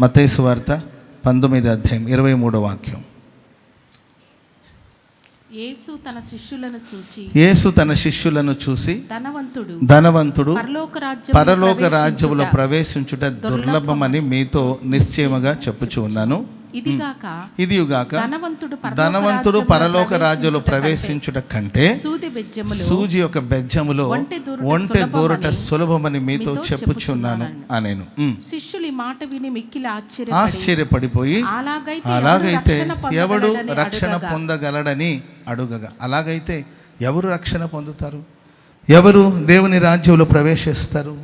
మత్తయి సువార్త 19వ అధ్యాయం 23వ వాక్యం. యేసు తన శిష్యులను చూచి ధనవంతుడు పరలోక రాజ్యములో ప్రవేశించుట దుర్లభమని మీతో నిశ్చయముగా చెప్పుచూ ఉన్నాను. ఇదియుగాక ధనవంతుడు పరలోక రాజ్యంలో ప్రవేశించుట కంటే సూజి యొక్క బెజ్జములో ఒంటె దూరట సులభమని మీతో చెప్పుచున్నాను అనేను. శిష్యులు ఈ మాట విని మిక్కిలి ఆశ్చర్యపడిపోయి అలాగైతే ఎవడు రక్షణ పొందగలడని అడుగగా, అలాగైతే ఎవరు రక్షణ పొందుతారు? ఎవరు దేవుని రాజ్యంలో ప్రవేశిస్తారు?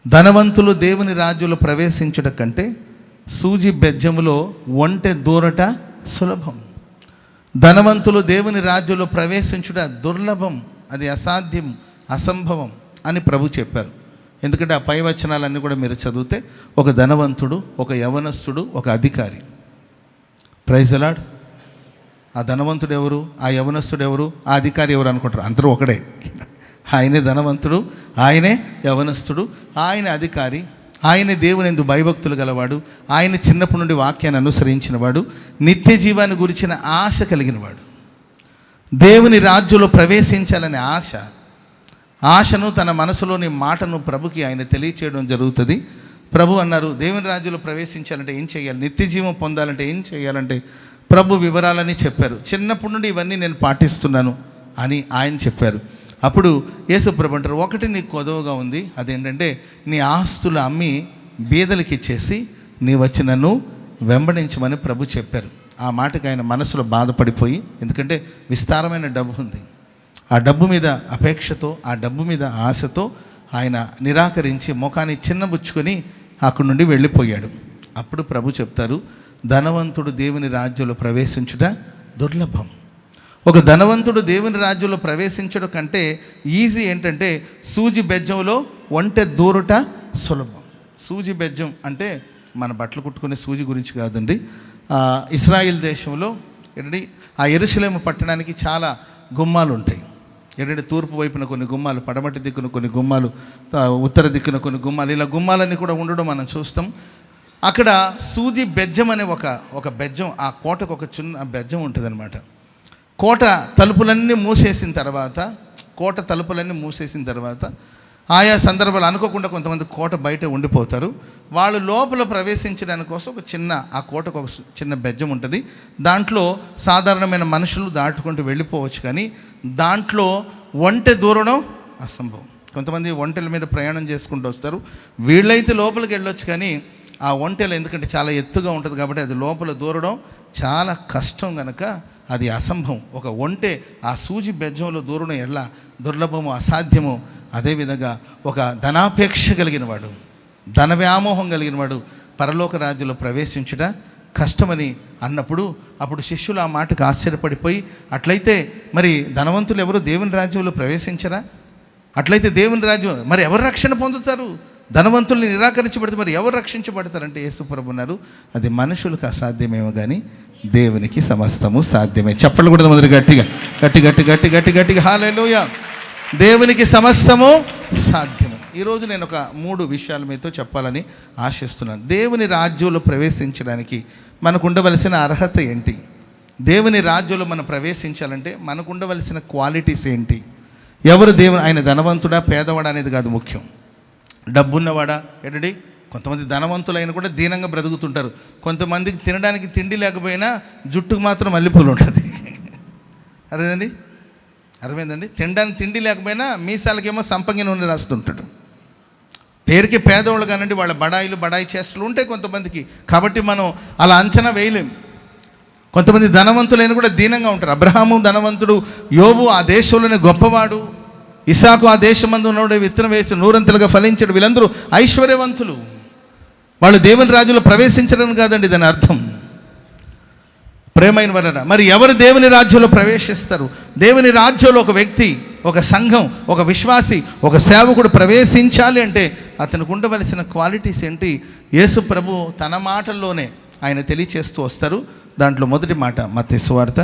ధనవంతులు దేవుని రాజ్యంలో ప్రవేశించుట కంటే సూజి బెజ్జములో ఒంటె దూరట సులభం. ధనవంతులు దేవుని రాజ్యంలో ప్రవేశించుట దుర్లభం, అది అసాధ్యం, అసంభవం అని ప్రభు చెప్పారు. ఎందుకంటే ఆ పై వచనాలన్నీ కూడా మీరు చదివితే ఒక ధనవంతుడు, ఒక యవనస్తుడు, ఒక అధికారి. Praise the lord. ఆ ధనవంతుడు ఎవరు, ఆ యవనస్తుడు ఎవరు, ఆ అధికారి ఎవరు అనుకుంటారు? అందరూ ఒకడే. ఆయనే ధనవంతుడు, ఆయనే యవనస్తుడు, ఆయన అధికారి, ఆయన దేవుని యందు భయభక్తులు గలవాడు, ఆయన చిన్నప్పటి నుండి వాక్యాన్ని అనుసరించినవాడు, నిత్య జీవాన్ని గురించిన ఆశ కలిగినవాడు, దేవుని రాజ్యంలో ప్రవేశించాలనే ఆశను తన మనసులోని మాటను ప్రభుకి ఆయన తెలియచేయడం జరుగుతుంది. ప్రభు అన్నారు, దేవుని రాజ్యంలో ప్రవేశించాలంటే ఏం చేయాలి, నిత్య జీవం పొందాలంటే ఏం చేయాలంటే ప్రభు వివరాలని చెప్పారు. చిన్నప్పటి నుండి ఇవన్నీ నేను పాటిస్తున్నాను అని ఆయన చెప్పారు. అప్పుడు యేసు ప్రభు అంటారు, ఒకటి నీకు కొదవగా ఉంది, అదేంటంటే నీ ఆస్తులు అమ్మి బీదలకి ఇచ్చేసి నీ వచ్చి నన్ను వెంబడించమని ప్రభు చెప్పారు. ఆ మాటకి ఆయన మనసులో బాధపడిపోయి, ఎందుకంటే విస్తారమైన డబ్బు ఉంది, ఆ డబ్బు మీద అపేక్షతో, ఆ డబ్బు మీద ఆశతో ఆయన నిరాకరించి ముఖాన్ని చిన్నబుచ్చుకొని అక్కడి నుండి వెళ్ళిపోయాడు. అప్పుడు ప్రభు చెప్తారు, ధనవంతుడు దేవుని రాజ్యంలో ప్రవేశించుట దుర్లభం. ఒక ధనవంతుడు దేవుని రాజ్యంలో ప్రవేశించడం కంటే ఈజీ ఏంటంటే సూజి బెజ్జంలో ఒంటె దూరుట సులభం. సూజి బెజ్జం అంటే మన బట్టలు కుట్టుకునే సూజి గురించి కాదండి. ఇశ్రాయేల్ దేశంలో ఏంటంటే ఆ యెరూషలేము పట్టణానికి చాలా గుమ్మాలు ఉంటాయి. ఏంటంటే తూర్పు వైపున కొన్ని గుమ్మాలు, పడమటి దిక్కున కొన్ని గుమ్మాలు, ఉత్తర దిక్కున కొన్ని గుమ్మాలు, ఇలా గుమ్మాలన్నీ కూడా ఉండడం మనం చూస్తాం. అక్కడ సూజి బెజ్జం అనే ఒక బెజ్జం, ఆ కోటకు ఒక చిన్న బెజ్జం ఉంటుంది అనమాట. కోట తలుపులన్నీ మూసేసిన తర్వాత ఆయా సందర్భాలు అనుకోకుండా కొంతమంది కోట బయట ఉండిపోతారు. వాళ్ళు లోపల ప్రవేశించడానికి కోసం ఆ కోటకు ఒక చిన్న బెజ్జం ఉంటుంది. దాంట్లో సాధారణమైన మనుషులు దాటుకుంటూ వెళ్ళిపోవచ్చు, కానీ దాంట్లో ఒంటె దూరడం అసంభవం. కొంతమంది ఒంటెల మీద ప్రయాణం చేసుకుంటూ వస్తారు, వీళ్ళైతే లోపలికి వెళ్ళొచ్చు, కానీ ఆ ఒంటెలు ఎందుకంటే చాలా ఎత్తుగా ఉంటుంది కాబట్టి అది లోపల దూరడం చాలా కష్టం కనుక అది అసంభవం. ఒక ఒంటె ఆ సూజి బెజ్జంలో దూరడం ఎలా దుర్లభము, అసాధ్యము. అదేవిధంగా ఒక ధనాపేక్ష కలిగిన వాడు, ధన వ్యామోహం కలిగిన వాడు పరలోక రాజ్యంలో ప్రవేశించుట కష్టమని అన్నప్పుడు అప్పుడు శిష్యులు ఆ మాటకు ఆశ్చర్యపడిపోయి, అట్లయితే మరి ధనవంతులు ఎవరు దేవుని రాజ్యంలో ప్రవేశించరా? అట్లయితే దేవుని రాజ్యం మరి ఎవరు రక్షణ పొందుతారు? ధనవంతుల్ని నిరాకరించబడితే మరి ఎవరు రక్షించబడతారంటే యేసు ప్రభు అన్నారు, అది మనుషులకు అసాధ్యమేమో కానీ దేవునికి సమస్తము సాధ్యమే. చెప్పలు కూడా మొదలు గట్టిగా గట్టిగా హల్లెలూయా. దేవునికి సమస్తము సాధ్యమే. ఈరోజు నేను ఒక 3 విషయాలు మీతో చెప్పాలని ఆశిస్తున్నాను. దేవుని రాజ్యంలో ప్రవేశించడానికి మనకు ఉండవలసిన అర్హత ఏంటి? దేవుని రాజ్యంలో మనం ప్రవేశించాలంటే మనకు ఉండవలసిన క్వాలిటీస్ ఏంటి? ఎవరు దేవుని, ఆయన ధనవంతుడా పేదవాడా అనేది కాదు ముఖ్యం. డబ్బున్నవాడా ఏంటండి? కొంతమంది ధనవంతులైన కూడా దీనంగా బ్రతుకుతుంటారు. కొంతమందికి తినడానికి తిండి లేకపోయినా జుట్టుకు మాత్రం మల్లెపూలు ఉంటుంది. అర్థమైందండి? తినడానికి తిండి లేకపోయినా మీసాలకేమో సంపంగి నూనె రాస్తుంటాడు. పేరుకి పేదవాళ్ళు కానండి, వాళ్ళ బడాయి చేష్టలు ఉంటాయి కొంతమందికి. కాబట్టి మనం అలా అంచనా వేయలేం. కొంతమంది ధనవంతులైన కూడా దీనంగా ఉంటారు. అబ్రహాము ధనవంతుడు, యోబు ఆ దేశంలోనే గొప్పవాడు, ఇసాకు ఆ దేశమందు ఉన్నవాడే విత్తనం వేసి నూరంతలుగా ఫలించాడు. వీళ్ళందరూ ఐశ్వర్యవంతులు. వాళ్ళు దేవుని రాజ్యంలో ప్రవేశించడం కాదండి దాని అర్థం. ప్రేమైన వారరా, మరి ఎవరు దేవుని రాజ్యంలో ప్రవేశిస్తారు? దేవుని రాజ్యంలో ఒక వ్యక్తి, ఒక సంఘం, ఒక విశ్వాసి, ఒక సేవకుడు ప్రవేశించాలి అంటే అతనికి ఉండవలసిన క్వాలిటీస్ ఏంటి? యేసు ప్రభు తన మాటల్లోనే ఆయన తెలియచేస్తూ వస్తారు. దాంట్లో మొదటి మాట మత్తయి సువార్త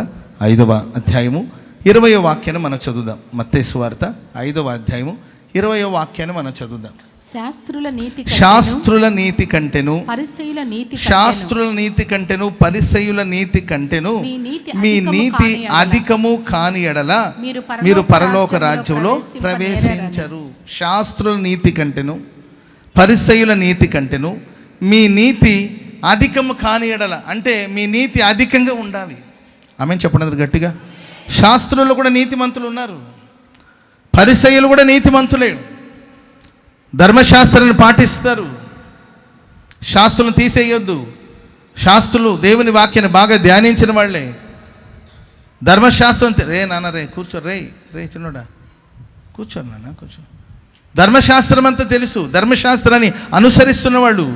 5వ అధ్యాయము 20వ వాక్యాన్ని మనం చదువుదాం. మత్తయి సువార్త 5వ అధ్యాయము 20వ వాక్యాన్ని మనం చదువుదాం. శాస్త్రుల నీతి కంటెను పరిసయ్యుల నీతి కంటెను మీ నీతి అధికము కాని ఎడల మీరు పరలోక రాజ్యంలో ప్రవేశించరు. శాస్త్రుల నీతి కంటెను పరిసయ్యుల నీతి కంటెను మీ నీతి అధికము కాని ఎడల, అంటే మీ నీతి అధికంగా ఉండాలి. ఆమె చెప్పండి గట్టిగా. శాస్త్రులు కూడా నీతిమంతులు ఉన్నారు, పరిసయ్యులు కూడా నీతిమంతులే, ధర్మశాస్త్రాన్ని పాటిస్తారు. శాస్త్రులను తీసేయొద్దు. శాస్త్రులు దేవుని వాక్యాన్ని బాగా ధ్యానించిన వాళ్ళే. ధర్మశాస్త్రం రే నాన్న రే కూర్చో రే చిన్నోడా కూర్చో నాన్న కూర్చో. ధర్మశాస్త్రం అంతా తెలుసు, ధర్మశాస్త్రాన్ని అనుసరిస్తున్న వాళ్ళు,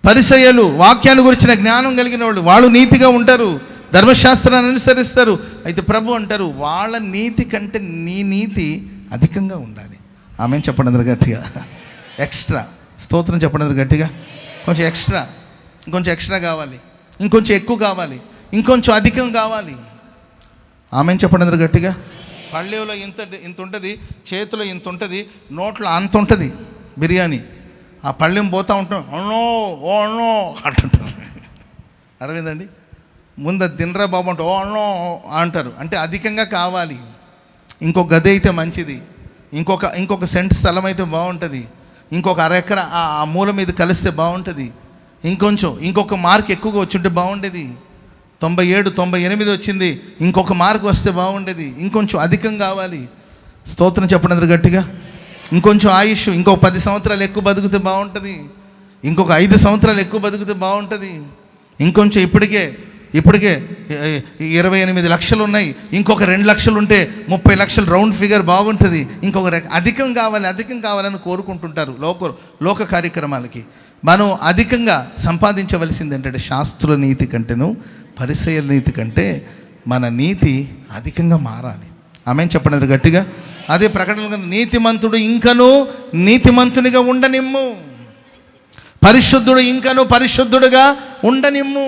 పరిసయ్యులు, వాక్యాన్ని గురించిన జ్ఞానం కలిగిన వాళ్ళు, వాళ్ళు నీతిగా ఉంటారు, ధర్మశాస్త్రాన్ని అనుసరిస్తారు. అయితే ప్రభు అంటారు వాళ్ళ నీతి కంటే నీ నీతి అధికంగా ఉండాలి. ఆమె చెప్పండి అందరు గట్టిగా. ఎక్స్ట్రా స్తోత్రం చెప్పండి అందరు గట్టిగా. కొంచెం ఎక్స్ట్రా, ఇంకొంచెం ఎక్స్ట్రా కావాలి, ఇంకొంచెం ఎక్కువ కావాలి, ఇంకొంచెం అధికం కావాలి. ఆమె చెప్పండి అందరు గట్టిగా. పళ్ళెలో ఇంత ఉంటుంది, చేతిలో ఇంత ఉంటుంది, నోట్లో అంత ఉంటుంది బిర్యానీ. ఆ పళ్ళెం పోతూ ఉంటాం, అన్నో ఓ అన్నో అంటుంటారు. అర్థమైందండి? ముందు తినరా బాబు అంటే ఓ అన్నో అంటారు, అంటే అధికంగా కావాలి. ఇంకొక గది అయితే మంచిది, ఇంకొక సెంట్ స్థలం అయితే బాగుంటుంది, ఇంకొక అరెకర ఆ మూల మీద కలిస్తే బాగుంటుంది, ఇంకొక మార్క్ ఎక్కువగా వచ్చుంటే బాగుండేది. 97, 98 వచ్చింది, ఇంకొక మార్క్ వస్తే బాగుండేది. ఇంకొంచెం అధికం కావాలి. స్తోత్రం చెప్పండి గట్టిగా. ఇంకొంచెం ఆయుష్, ఇంకొక 10 సంవత్సరాలు ఎక్కువ బతికితే బాగుంటుంది, ఇంకొక 5 సంవత్సరాలు ఎక్కువ బతికితే బాగుంటుంది. ఇంకొంచెం ఇప్పటికే 28 లక్షలు ఉన్నాయి, ఇంకొక 2 లక్షలు ఉంటే 30 లక్షలు రౌండ్ ఫిగర్ బాగుంటుంది. ఇంకొక అధికం కావాలని కోరుకుంటుంటారు లోక కార్యక్రమాలకి. మనం అధికంగా సంపాదించవలసింది ఏంటంటే శాస్త్రుల నీతి కంటేను పరిసయ్యుల నీతి కంటే మన నీతి అధికంగా మారాలి. ఆమె చెప్పండి గట్టిగా. అదే ప్రకటన, నీతిమంతుడు ఇంకనూ నీతిమంతునిగా ఉండనిమ్ము, పరిశుద్ధుడు ఇంకనూ పరిశుద్ధుడుగా ఉండనిమ్ము.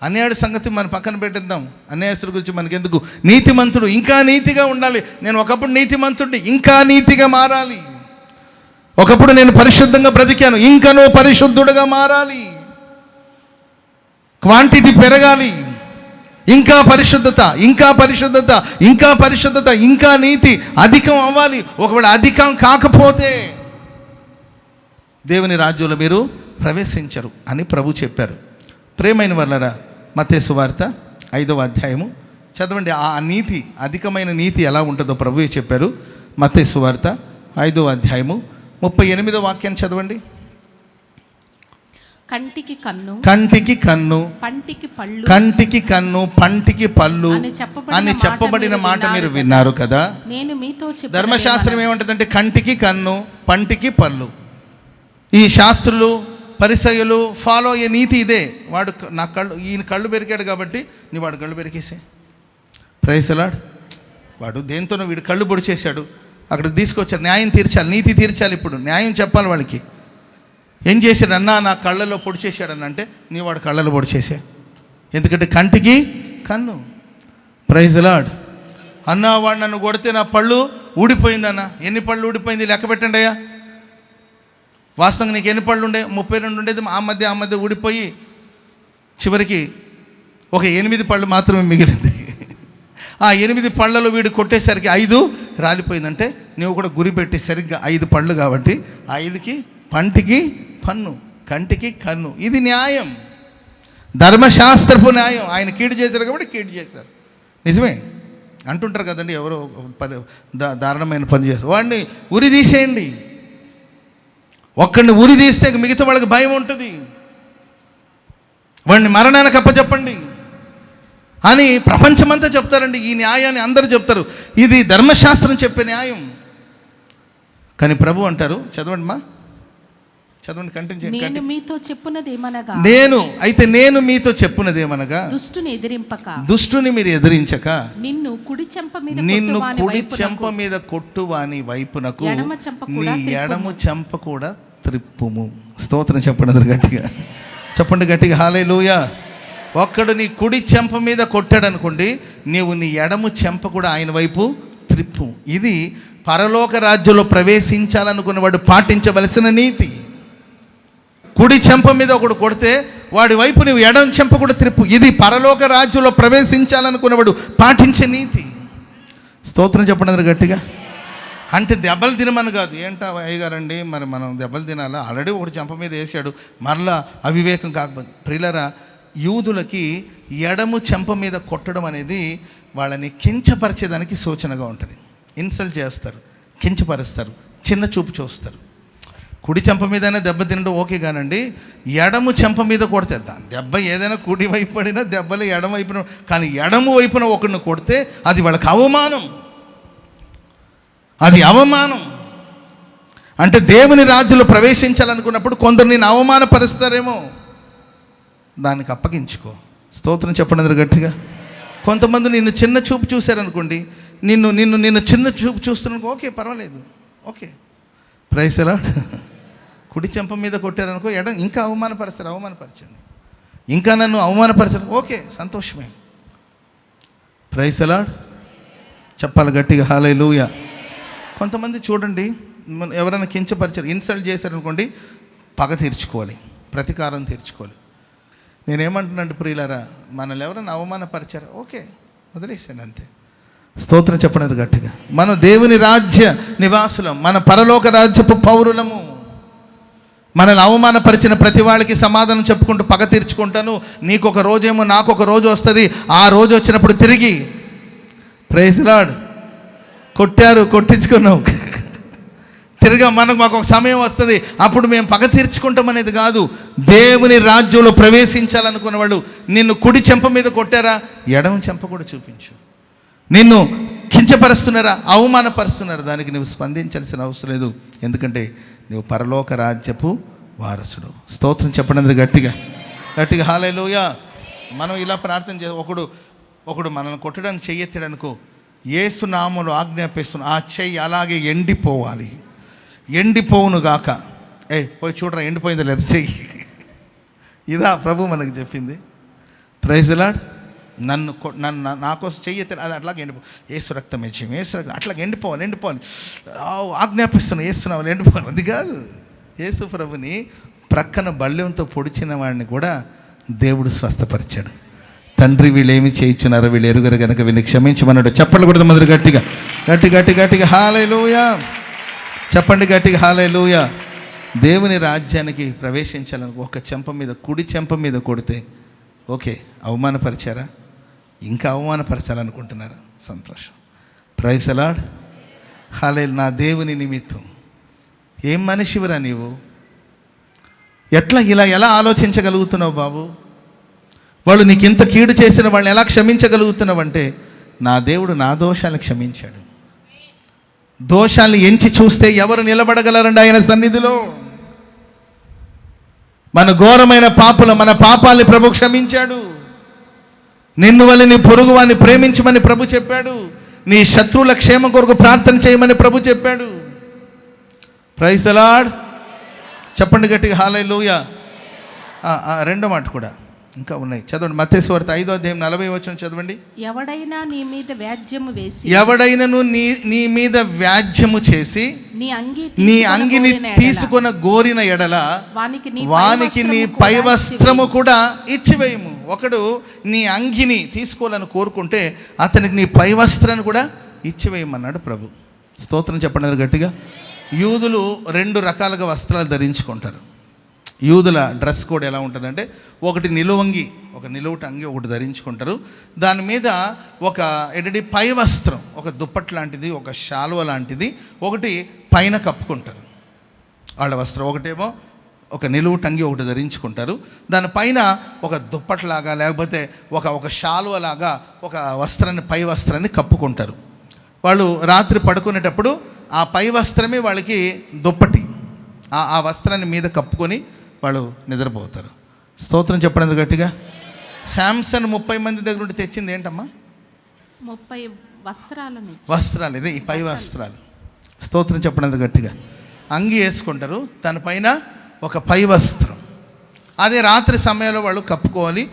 అన్యాయుడి సంగతి మనం పక్కన పెట్టిద్దాం, అన్యాయస్తుల గురించి మనకెందుకు. నీతిమంతుడు ఇంకా నీతిగా ఉండాలి. నేను ఒకప్పుడు నీతిమంతుడిని, ఇంకా నీతిగా మారాలి. ఒకప్పుడు నేను పరిశుద్ధంగా బ్రతికాను, ఇంకనూ పరిశుద్ధుడుగా మారాలి. క్వాంటిటీ పెరగాలి, ఇంకా పరిశుద్ధత, ఇంకా నీతి అధికం అవ్వాలి. ఒకవేళ అధికం కాకపోతే దేవుని రాజ్యంలో మీరు ప్రవేశించరు అని ప్రభు చెప్పారు. ప్రేమైన వాళ్ళరా, మత్తయి సువార్త 5వ అధ్యాయము చదవండి. ఆ నీతి, అధికమైన నీతి ఎలా ఉంటుందో ప్రభువే చెప్పారు. మత్తయి సువార్త 5వ అధ్యాయము 38వ వాక్యాన్ని చదవండి. కంటికి కన్ను, కంటికి కన్ను, పంటికి పళ్ళు అని చెప్పబడిన మాట మీరు విన్నారు కదా. నేను మీతో ధర్మశాస్త్రం ఏమంటుందంటే కంటికి కన్ను, పంటికి పళ్ళు. ఈ శాస్త్రులు పరిసయ్యులు ఫాలో అయ్యే నీతి ఇదే. వాడు ఈయన కళ్ళు పెరికాడు కాబట్టి వాడు కళ్ళు పెరికేసే. Praise lord. వాడు దేంతోనో వీడు కళ్ళు పొడి చేశాడు, అక్కడికి తీసుకొచ్చారు, న్యాయం తీర్చాలి, నీతి తీర్చాలి. ఇప్పుడు న్యాయం చెప్పాలి వాళ్ళకి. ఏం చేశాడు? అన్నా నా కళ్ళలో పొడి చేశాడని అంటే వాడు కళ్ళలో పొడి చేసే, ఎందుకంటే కంటికి కన్ను. Praise lord. అన్నా వాడు నన్ను కొడితే నా పళ్ళు ఊడిపోయిందన్నా. ఎన్ని పళ్ళు ఊడిపోయింది లెక్క పెట్టండి అయ్యా. వాస్తవంగా నీకు ఎన్ని పళ్ళు ఉండే? 32 ఉండేది. ఆ మధ్య ఊడిపోయి చివరికి ఒక 8 పళ్ళు మాత్రమే మిగిలింది. ఆ 8 పళ్ళలో వీడు కొట్టేసరికి 5 రాలిపోయిందంటే నువ్వు కూడా గురి పెట్టి సరిగ్గా 5 పళ్ళు కాబట్టి 5కి పంటికి పన్ను, కంటికి కన్ను. ఇది న్యాయం, ధర్మశాస్త్రపు న్యాయం. ఆయన కీడు చేశారు కాబట్టి కీడు చేశారు. నిజమే అంటుంటారు కదండి, ఎవరో దారుణమైన పని చేస్తారు, వాడిని ఉరి తీసేయండి. ఒక్కడిని ఉరి తీస్తే మిగతా వాళ్ళకి భయం ఉంటుంది. వాడిని మరణానికి అప్పచెప్పండి అని ప్రపంచమంతా చెప్తారండి. ఈ న్యాయాన్ని అందరూ చెప్తారు, ఇది ధర్మశాస్త్రం చెప్పే న్యాయం. కానీ ప్రభు అంటారు, చదవండి కంటిన్యూ చేయండి. నేను మీతో చెప్పున్నదేమనగా, నేను మీతో చెప్పున్నదేమనగా దుష్టుని మీరు ఎదిరించక నిన్ను కుడి చెంప మీద కొట్టు వాని వైపునకు నీ ఎడమ చెంప కూడా త్రిప్పుము. స్తోత్రం చెప్పండి గట్టిగా, చెప్పండి గట్టిగా హల్లెలూయా. ఒక్కడు నీ కుడి చెంప మీద కొట్టాడు అనుకోండి, నీవు నీ ఎడమ చెంప కూడా ఆయన వైపు త్రిప్పు. ఇది పరలోక రాజ్యంలో ప్రవేశించాలనుకున్నవాడు పాటించవలసిన నీతి. కుడి చెంప మీద ఒకడు కొడితే వాడి వైపు నువ్వు ఎడం చెంప కూడా త్రిప్పు. ఇది పరలోక రాజ్యంలో ప్రవేశించాలనుకున్నవాడు పాటించే నీతి. స్తోత్రం చెప్పండి గట్టిగా. అంటే దెబ్బలు తినమని కాదు. ఏంటా అయ్యగారండి మరి మనం దెబ్బలు తినాలా? ఆల్రెడీ ఒకటి చెంప మీద వేసాడు, మరలా అవివేకం కాకపోతే. ప్రియులరా, యూదులకి ఎడము చెంప మీద కొట్టడం అనేది వాళ్ళని కించపరిచేదానికి సూచనగా ఉంటుంది. ఇన్సల్ట్ చేస్తారు, కించపరుస్తారు, చిన్న చూపు చూస్తారు. కుడి చెంప మీదైనా దెబ్బ తినడం ఓకే కానండి, ఎడము చెంప మీద కొడితే దెబ్బ ఏదైనా కుడి వైపు పడినా దెబ్బలు ఎడమ వైపున, కానీ ఎడము వైపున ఒకరిని కొడితే అది వాళ్ళకి అవమానం. అది అవమానం. అంటే దేవుని రాజ్యంలో ప్రవేశించాలనుకున్నప్పుడు కొందరు నేను అవమానపరుస్తారేమో, దానికి అప్పగించుకో. స్తోత్రం చెప్పండి గట్టిగా. కొంతమంది నిన్ను చిన్న చూపు చూశారనుకోండి, నిన్ను చిన్న చూపు చూస్తున్నాను, ఓకే పర్వాలేదు, ఓకే ప్రైజ్ లార్డ్. కుడి చెంప మీద కొట్టారనుకో, ఎడం ఇంకా అవమానపరచండి, ఇంకా నన్ను అవమానపరచరు, ఓకే సంతోషమే, ప్రైజ్ లార్డ్. చెప్పాలి గట్టిగా హల్లెలూయా. కొంతమంది చూడండి, ఎవరైనా కించపరిచారు, ఇన్సల్ట్ చేశారనుకోండి, పగ తీర్చుకోవాలి, ప్రతీకారం తీర్చుకోవాలి. నేనేమంటున్నాను ప్రియులారా, మనల్ని ఎవరైనా అవమానపరిచారా, ఓకే వదిలేసాడు అంతే. స్తోత్రం చెప్పండి గట్టిగా. మనం దేవుని రాజ్య నివాసులం, మన పరలోక రాజ్యపు పౌరులము. మనల్ని అవమానపరిచిన ప్రతి వాళ్ళకి సమాధానం చెప్పుకుంటూ పగ తీర్చుకుంటాను. నీకొక రోజేమో నాకొక రోజు వస్తుంది, ఆ రోజు వచ్చినప్పుడు తిరిగి ప్రైజ్ లార్డ్ కొట్టారు, కొట్టించుకున్నావు, తిరిగా మాకు ఒక సమయం వస్తుంది, అప్పుడు మేము పగ తీర్చుకుంటాం అనేది కాదు. దేవుని రాజ్యంలో ప్రవేశించాలనుకున్నవాడు నిన్ను కుడి చెంప మీద కొట్టారా, ఎడమ చెంప కూడా చూపించు. నిన్ను కించపరుస్తున్నారా, అవమానపరుస్తున్నారా, దానికి నువ్వు స్పందించాల్సిన అవసరం లేదు. ఎందుకంటే నువ్వు పరలోక రాజ్యపు వారసుడు. స్తోత్రం చెప్పండి గట్టిగా గట్టిగా హల్లెలూయా. మనం ఇలా ప్రార్థన చేసి ఒకడు మనల్ని కొట్టడానికి చెయ్యెత్తాడనుకో, యేసు నామములో ఆజ్ఞాపిస్తున్న ఆ చెయ్యి అలాగే ఎండిపోవాలి, ఎండిపోవును గాక. పోయి చూడరా ఎండిపోయిందో లేదు చెయ్యి. ఇదా ప్రభు మనకు చెప్పింది. Praise lord. నన్ను నా కోసం చెయ్యెత్తాడు, అది అట్లాగే యేసు రక్తం ఇచ్చాము, యేసు రక్తం అట్లాగే ఎండిపోవాలి, ఆజ్ఞాపిస్తున్నా యేసునామములో ఎండిపోవాలి. అది కాదు. యేసు ప్రభుని ప్రక్కన బల్యంతో పొడిచిన వాడిని కూడా దేవుడు స్వస్థపరిచాడు. తండ్రి వీళ్ళేమి చేయించున్నారో వీళ్ళు ఎరుగరు కనుక వీళ్ళని క్షమించమన్నాడు. చెప్పండి కూడా మొదలు గట్టిగా గట్టిగా హల్లెలూయా. చెప్పండి గట్టిగా హల్లెలూయా. దేవుని రాజ్యానికి ప్రవేశించాలని ఒక చెంప మీద, కుడి చెంప మీద కొడితే ఓకే, అవమానపరిచారా, ఇంకా అవమానపరచాలనుకుంటున్నారా, సంతోషం, ప్రైజ్ ది లార్డ్, హల్లెలూయా. నా దేవుని నిమిత్తం ఏం మనిషివిరా నీవు, ఎలా ఆలోచించగలుగుతున్నావు బాబు, వాళ్ళు నీకు ఇంత కీడు చేసిన వాళ్ళని ఎలా క్షమించగలుగుతున్నావు అంటే, నా దేవుడు నా దోషాలను క్షమించాడు. దోషాలను ఎంచి చూస్తే ఎవరు నిలబడగలరండి ఆయన సన్నిధిలో? మన ఘోరమైన మన పాపాలని ప్రభు క్షమించాడు. నిన్ను వల్ల నీ పొరుగు వారిని ప్రేమించమని ప్రభు చెప్పాడు. నీ శత్రువుల క్షేమం కొరకు ప్రార్థన చేయమని ప్రభు చెప్పాడు. Praise the lord. చెప్పండి గట్టిగా హల్లెలూయా. రెండో మాట కూడా ఇంకా ఉన్నాయి, చదవండి. మత్తయి సువార్త 5వ అధ్యాయం 40వ వచనం చదవండి. ఎవడైనను నీ మీద వ్యాజ్యము చేసి నీ అంగిని తీసుకున్న గోరిన ఎడల వానికి నీ పై వస్త్రము కూడా ఇచ్చివేయము. ఒకడు నీ అంగిని తీసుకోవాలని కోరుకుంటే అతనికి నీ పై వస్త్రాన్ని కూడా ఇచ్చివేయమన్నాడు ప్రభు. స్తోత్రం చెప్పండి గట్టిగా. యూదులు 2 రకాలుగా వస్త్రాలు ధరించుకుంటారు. యూదుల డ్రెస్ కోడ్ ఎలా ఉంటుందంటే, ఒకటి నిలువంగి, ఒక నిలువుట అంగి ఒకటి ధరించుకుంటారు. దాని మీద ఒక పై వస్త్రం, ఒక దుప్పట్ లాంటిది, ఒక శాలువ లాంటిది ఒకటి పైన కప్పుకుంటారు. వాళ్ళ వస్త్రం ఒకటేమో ఒక నిలువుట అంగి ఒకటి ధరించుకుంటారు, దానిపైన ఒక దుప్పట్లాగా లేకపోతే ఒక శాలువలాగా ఒక వస్త్రాన్ని, పై వస్త్రాన్ని కప్పుకుంటారు. వాళ్ళు రాత్రి పడుకునేటప్పుడు ఆ పై వస్త్రమే వాళ్ళకి దుప్పటి, ఆ వస్త్రాన్ని మీద కప్పుకొని వాళ్ళు నిద్రపోతారు. స్తోత్రం చెప్పడం గట్టిగా. శాంసన్ 30 మంది దగ్గర నుండి తెచ్చింది ఏంటమ్మా? 30 వస్త్రాలు. ఇదే ఈ పై వస్త్రాలు. స్తోత్రం చెప్పడం గట్టిగా. అంగి వేసుకుంటారు, తన పైన ఒక పై వస్త్రం. అదే రాత్రి సమయంలో వాళ్ళు కప్పుకోవాలి.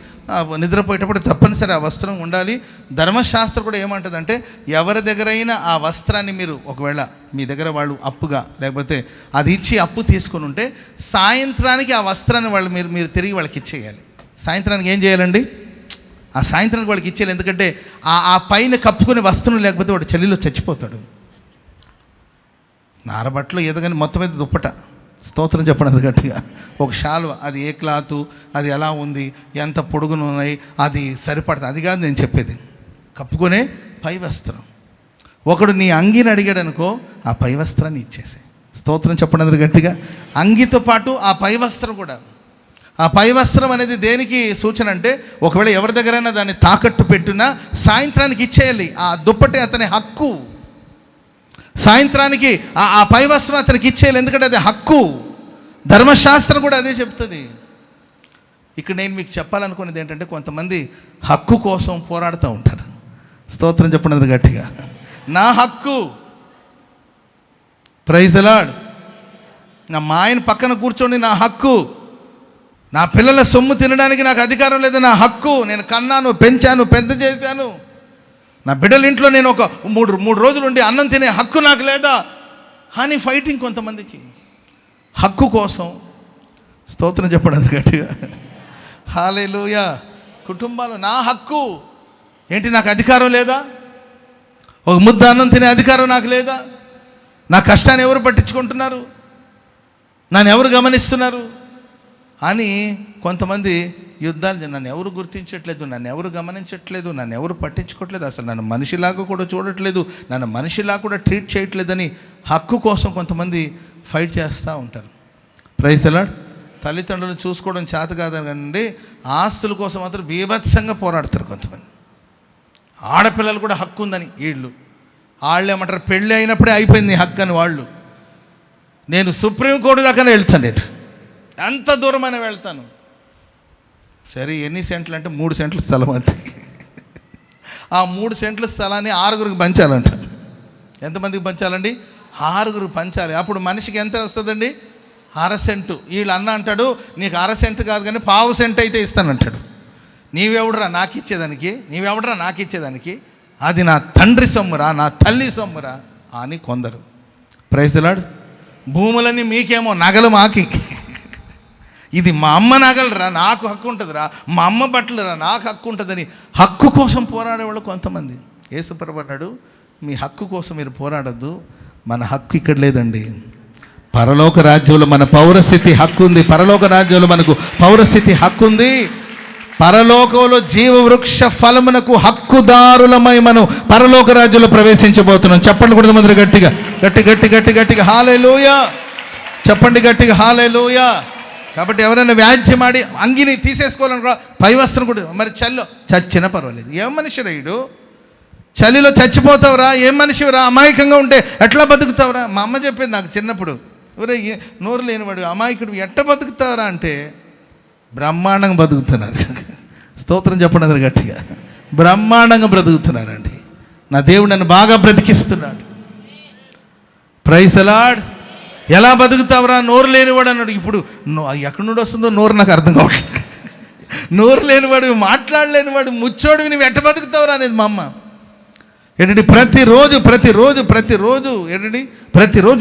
నిద్రపోయేటప్పుడు తప్పనిసరి ఆ వస్త్రం ఉండాలి. ధర్మశాస్త్రం కూడా ఏమంటుందంటే, ఎవరి దగ్గరైనా ఆ వస్త్రాన్ని మీరు ఒకవేళ మీ దగ్గర వాళ్ళు అప్పుగా లేకపోతే అది ఇచ్చి అప్పు తీసుకుని ఉంటే సాయంత్రానికి ఆ వస్త్రాన్ని వాళ్ళు మీరు తిరిగి వాళ్ళకి ఇచ్చేయాలి. సాయంత్రానికి ఏం చేయాలండి? ఆ సాయంత్రానికి వాళ్ళకి ఇచ్చేయాలి. ఎందుకంటే ఆ పైన కప్పుకునే వస్త్రం లేకపోతే వాడు చలిలో చచ్చిపోతాడు. నారబట్టలు ఏదైనా మొత్తం మీద దుప్పట, స్తోత్రం చెప్పండి గట్టిగా, ఒక శాలువ, అది ఏ క్లాతు, అది ఎలా ఉంది, ఎంత పొడుగును ఉన్నాయి, అది సరిపడుతుంది, అది కాదు నేను చెప్పేది. కప్పుకునే పై వస్త్రం. ఒకడు నీ అంగీని అడిగాడు అనుకో, ఆ పై వస్త్రాన్ని ఇచ్చేసి. స్తోత్రం చెప్పండి గట్టిగా. అంగీతో పాటు ఆ పై వస్త్రం కూడా. ఆ పై వస్త్రం అనేది దేనికి సూచన అంటే, ఒకవేళ ఎవరి దగ్గరైనా దాన్ని తాకట్టు పెట్టినా సాయంత్రానికి ఇచ్చేయాలి. ఆ దుప్పటి అతని హక్కు. సాయంత్రానికి ఆ పై వస్త్రం అతనికి ఇచ్చేయాలి, ఎందుకంటే అది హక్కు. ధర్మశాస్త్రం కూడా అదే చెప్తుంది. ఇక్కడ నేను మీకు చెప్పాలనుకునేది ఏంటంటే, కొంతమంది హక్కు కోసం పోరాడుతూ ఉంటారు. స్తోత్రం చెప్పండి గట్టిగా. నా హక్కు, ప్రైజ్ ది లార్డ్. మా ఆయన పక్కన కూర్చోండి, నా హక్కు. నా పిల్లల సొమ్ము తినడానికి నాకు అధికారం లేదు, నా హక్కు. నేను కన్నాను, పెంచాను, పెద్ద చేశాను. నా బిడ్డల ఇంట్లో నేను ఒక మూడు రోజులు ఉండి అన్నం తినే హక్కు నాకు లేదా అని ఫైటింగ్ కొంతమందికి హక్కు కోసం. స్తోత్రం చెప్పండి గట్టిగా. హల్లెలూయా. కుటుంబాలు నా హక్కు ఏంటి, నాకు అధికారం లేదా? ఒక ముద్ద అన్నం తినే అధికారం నాకు లేదా? నా కష్టాన్ని ఎవరు పట్టించుకుంటున్నారు? నన్ను ఎవరు గమనిస్తున్నారు అని కొంతమంది యుద్ధాలు. నన్ను ఎవరు గుర్తించట్లేదు, నన్ను ఎవరు గమనించట్లేదు, నన్ను ఎవరు పట్టించుకోవట్లేదు, అసలు నన్ను మనిషిలాగా కూడా చూడట్లేదు, నన్ను మనిషిలా కూడా ట్రీట్ చేయట్లేదని హక్కు కోసం కొంతమంది ఫైట్ చేస్తూ ఉంటారు. Praise the lord. తల్లిదండ్రులను చూసుకోవడం చేత కాదండి, ఆస్తుల కోసం మాత్రం బీభత్సంగా పోరాడతారు కొంతమంది. ఆడపిల్లలు కూడా హక్కు ఉందని వాళ్ళు ఏమంటారు, పెళ్ళి అయినప్పుడే అయిపోయింది హక్కు అని వాళ్ళు. నేను సుప్రీంకోర్టు దాకానే వెళ్తాను, నేను ఎంత దూరమైనా వెళ్తాను. సరే, ఎన్ని సెంట్లు అంటే 3 సెంట్ల స్థలం అంతే. ఆ 3 సెంట్ల స్థలాన్ని 6గురికి పంచాలంట. ఎంతమందికి పంచాలండి? 6గురికి పంచాలి. అప్పుడు మనిషికి ఎంత వస్తుందండి? 1/2 సెంటు. వీళ్ళు అన్న అంటాడు, నీకు 1/2 సెంటు కాదు కానీ 1/2 సెంటు అయితే ఇస్తానంటాడు. నీవెవడరా నాకు ఇచ్చేదానికి? అది నా తండ్రి సొమ్మురా, నా తల్లి సొమ్మురా అని కొందరు. Praise the lord. భూములన్నీ మీకేమో, నగలు మాకి. ఇది మా అమ్మ నగలరా, నాకు హక్కు ఉంటుందిరా, మా అమ్మ బట్టలురా, నాకు హక్కు ఉంటుందని హక్కు కోసం పోరాడేవాళ్ళు కొంతమంది. యేసుప్రభువు అన్నాడు, మీ హక్కు కోసం మీరు పోరాడద్దు, మన హక్కు ఇక్కడ లేదండి. పరలోక రాజ్యంలో మన పౌరస్థితి హక్కు ఉంది. పరలోక రాజ్యంలో మనకు పౌరస్థితి హక్కు ఉంది. పరలోకంలో జీవవృక్ష ఫలమునకు హక్కుదారులమై మనం పరలోక రాజ్యంలో ప్రవేశించబోతున్నాం. చెప్పండి కూడా మొదలు గట్టిగా, గట్టిగా హల్లెలూయా చెప్పండి, గట్టిగా హల్లెలూయా. కాబట్టి ఎవరైనా వ్యాజ్యమాడి అంగిని తీసేసుకోవాలనుకో, పై వస్త్రం కూడా మరి చలిలో చచ్చినా పర్వాలేదు. ఏం మనిషి రైడు, చలిలో చచ్చిపోతావురా, ఏం మనిషిరా, అమాయకంగా ఉంటే ఎట్లా బతుకుతావురా? మా అమ్మ చెప్పింది నాకు చిన్నప్పుడు, ఎవరే నోరు లేనివాడు అమాయకుడు ఎట్లా బతుకుతావురా అంటే, బ్రహ్మాండంగా బతుకుతున్నారు. స్తోత్రం చెప్పండి గట్టిగా. బ్రహ్మాండంగా బ్రతుకుతున్నారండి. నా దేవుడు నన్ను బాగా బ్రతికిస్తున్నాడు. Praise the lord. ఎలా బతుకుతావురా, నోరు లేనివాడు అన్నాడు. ఇప్పుడు ఎక్కడి నుండి వస్తుందో నోరు నాకు అర్థం కావట్లేదు. నోరు లేనివాడు, మాట్లాడలేనివాడు, ముచ్చోడు, నువ్వు ఎట్ట బతుకుతావురా అనేది మా అమ్మ. ఏంటంటే ప్రతిరోజు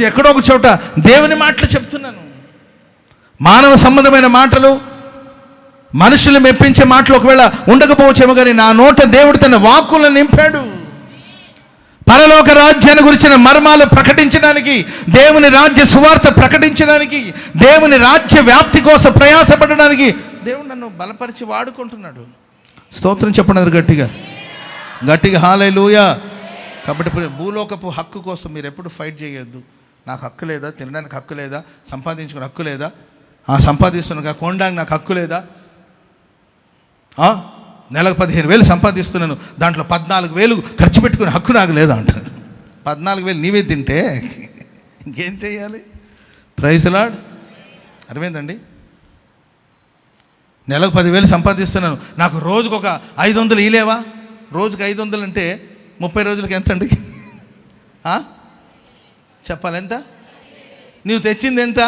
ఎక్కడో ఒక చోట దేవుని మాటలు చెప్తున్నాను. మానవ సంబంధమైన మాటలు, మనుషులు మెప్పించే మాటలు ఒకవేళ ఉండకపోవచ్చేమో, కానీ నా నోట దేవుడు తన వాక్కులను నింపాడు. పరలోక రాజ్యాన్ని గురించిన మర్మాలు ప్రకటించడానికి, దేవుని రాజ్య సువార్త ప్రకటించడానికి, దేవుని రాజ్య వ్యాప్తి కోసం ప్రయాసపడడానికి దేవుడు నన్ను బలపరిచి వాడుకుంటున్నాడు. స్తోత్రం చెప్పండి గట్టిగా హల్లెలూయా. కాబట్టి భూలోకపు హక్కు కోసం మీరు ఎప్పుడు ఫైట్ చేయొద్దు. నాకు హక్కు లేదా, తినడానికి హక్కు లేదా, సంపాదించుకునే హక్కు లేదా, సంపాదిస్తున్నాను కొనడానికి నాకు హక్కు లేదా, నెలకు 15,000 సంపాదిస్తున్నాను, దాంట్లో 14,000 ఖర్చు పెట్టుకునే హక్కు నాకు లేదా అంటారు. 14,000 నీవే తింటే ఇంకేం చేయాలి? Praise the lord. అర్థమైందండి? నెలకు 10,000 సంపాదిస్తున్నాను, నాకు రోజుకు ఒక 500 ఇలేవా? రోజుకు 500 అంటే 30 రోజులకి ఎంత అండి? చెప్పాలి ఎంత? నీవు తెచ్చింది ఎంత?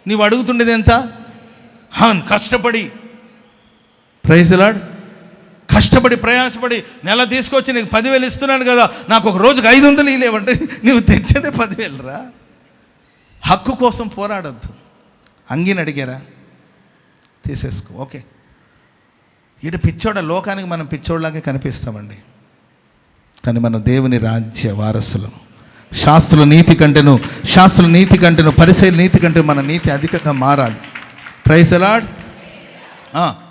నీవు అడుగుతుండేది ఎంత? కష్టపడి ప్రైజ్ ది లార్డ్. కష్టపడి ప్రయాసపడి నెల తీసుకొచ్చి నీకు 10,000 ఇస్తున్నాను కదా, నాకు ఒక రోజుకి 500 లేవంటే నువ్వు తెచ్చేదే 10,000 రా. హక్కు కోసం పోరాడద్దు. అంగిని అడిగారా, తీసేసుకో, ఓకే. ఈడ పిచ్చోడ, లోకానికి మనం పిచ్చోళ్ళలాగే కనిపిస్తామండి, కానీ మనం దేవుని రాజ్య వారసులం. శాస్త్రుల నీతి కంటేను పరిసయ్యుల నీతి కంటే మన నీతి అధికంగా మారాలి. Praise the lord.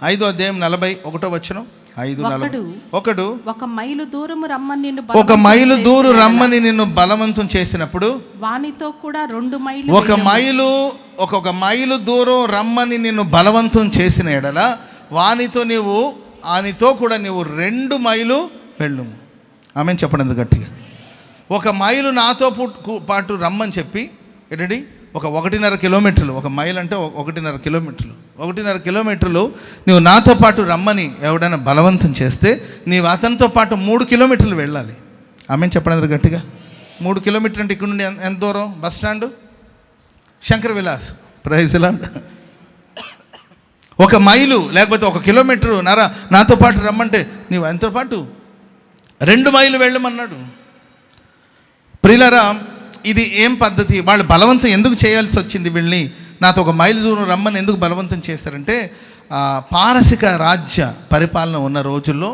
5వ అధ్యాయం 41వ వచనం. 5:41. ఒక మైలు దూరం రమ్మని నిన్ను బలవంతం చేసినప్పుడు వానితో కూడా 2 మైలు. ఒక మైలు దూరం రమ్మని నిన్ను బలవంతం చేసిన ఎడల వానితో కూడా నీవు 2 మైలు వెళ్ళుము. ఆమె చెప్పండి గట్టిగా. 1 మైలు నాతో పాటు రమ్మని చెప్పి ఏంటండి, ఒక 1.5 కిలోమీటర్లు. 1 మైల్ అంటే 1.5 కిలోమీటర్లు. 1.5 కిలోమీటర్లు నువ్వు నాతో పాటు రమ్మని ఎవడైనా బలవంతం చేస్తే నీవు అతనితో పాటు 3 కిలోమీటర్లు వెళ్ళాలి. ఆమె చెప్పండి గట్టిగా. 3 కిలోమీటర్లు అంటే ఇక్కడ నుండి ఎంత దూరం? Bus stand, Shankar Vilas. Praise the lord. 1 mile లేకపోతే 1 కిలోమీటరు నాతో పాటు రమ్మంటే నీవు ఎంతో పాటు 2 మైలు వెళ్ళమన్నాడు. ప్రియులారా, ఇది ఏం పద్ధతి? వాళ్ళు బలవంతం ఎందుకు చేయాల్సి వచ్చింది? వీళ్ళని నాతో 1 మైలు దూరం రమ్మని ఎందుకు బలవంతం చేశారంటే, పారసిక రాజ్య పరిపాలన ఉన్న రోజుల్లో,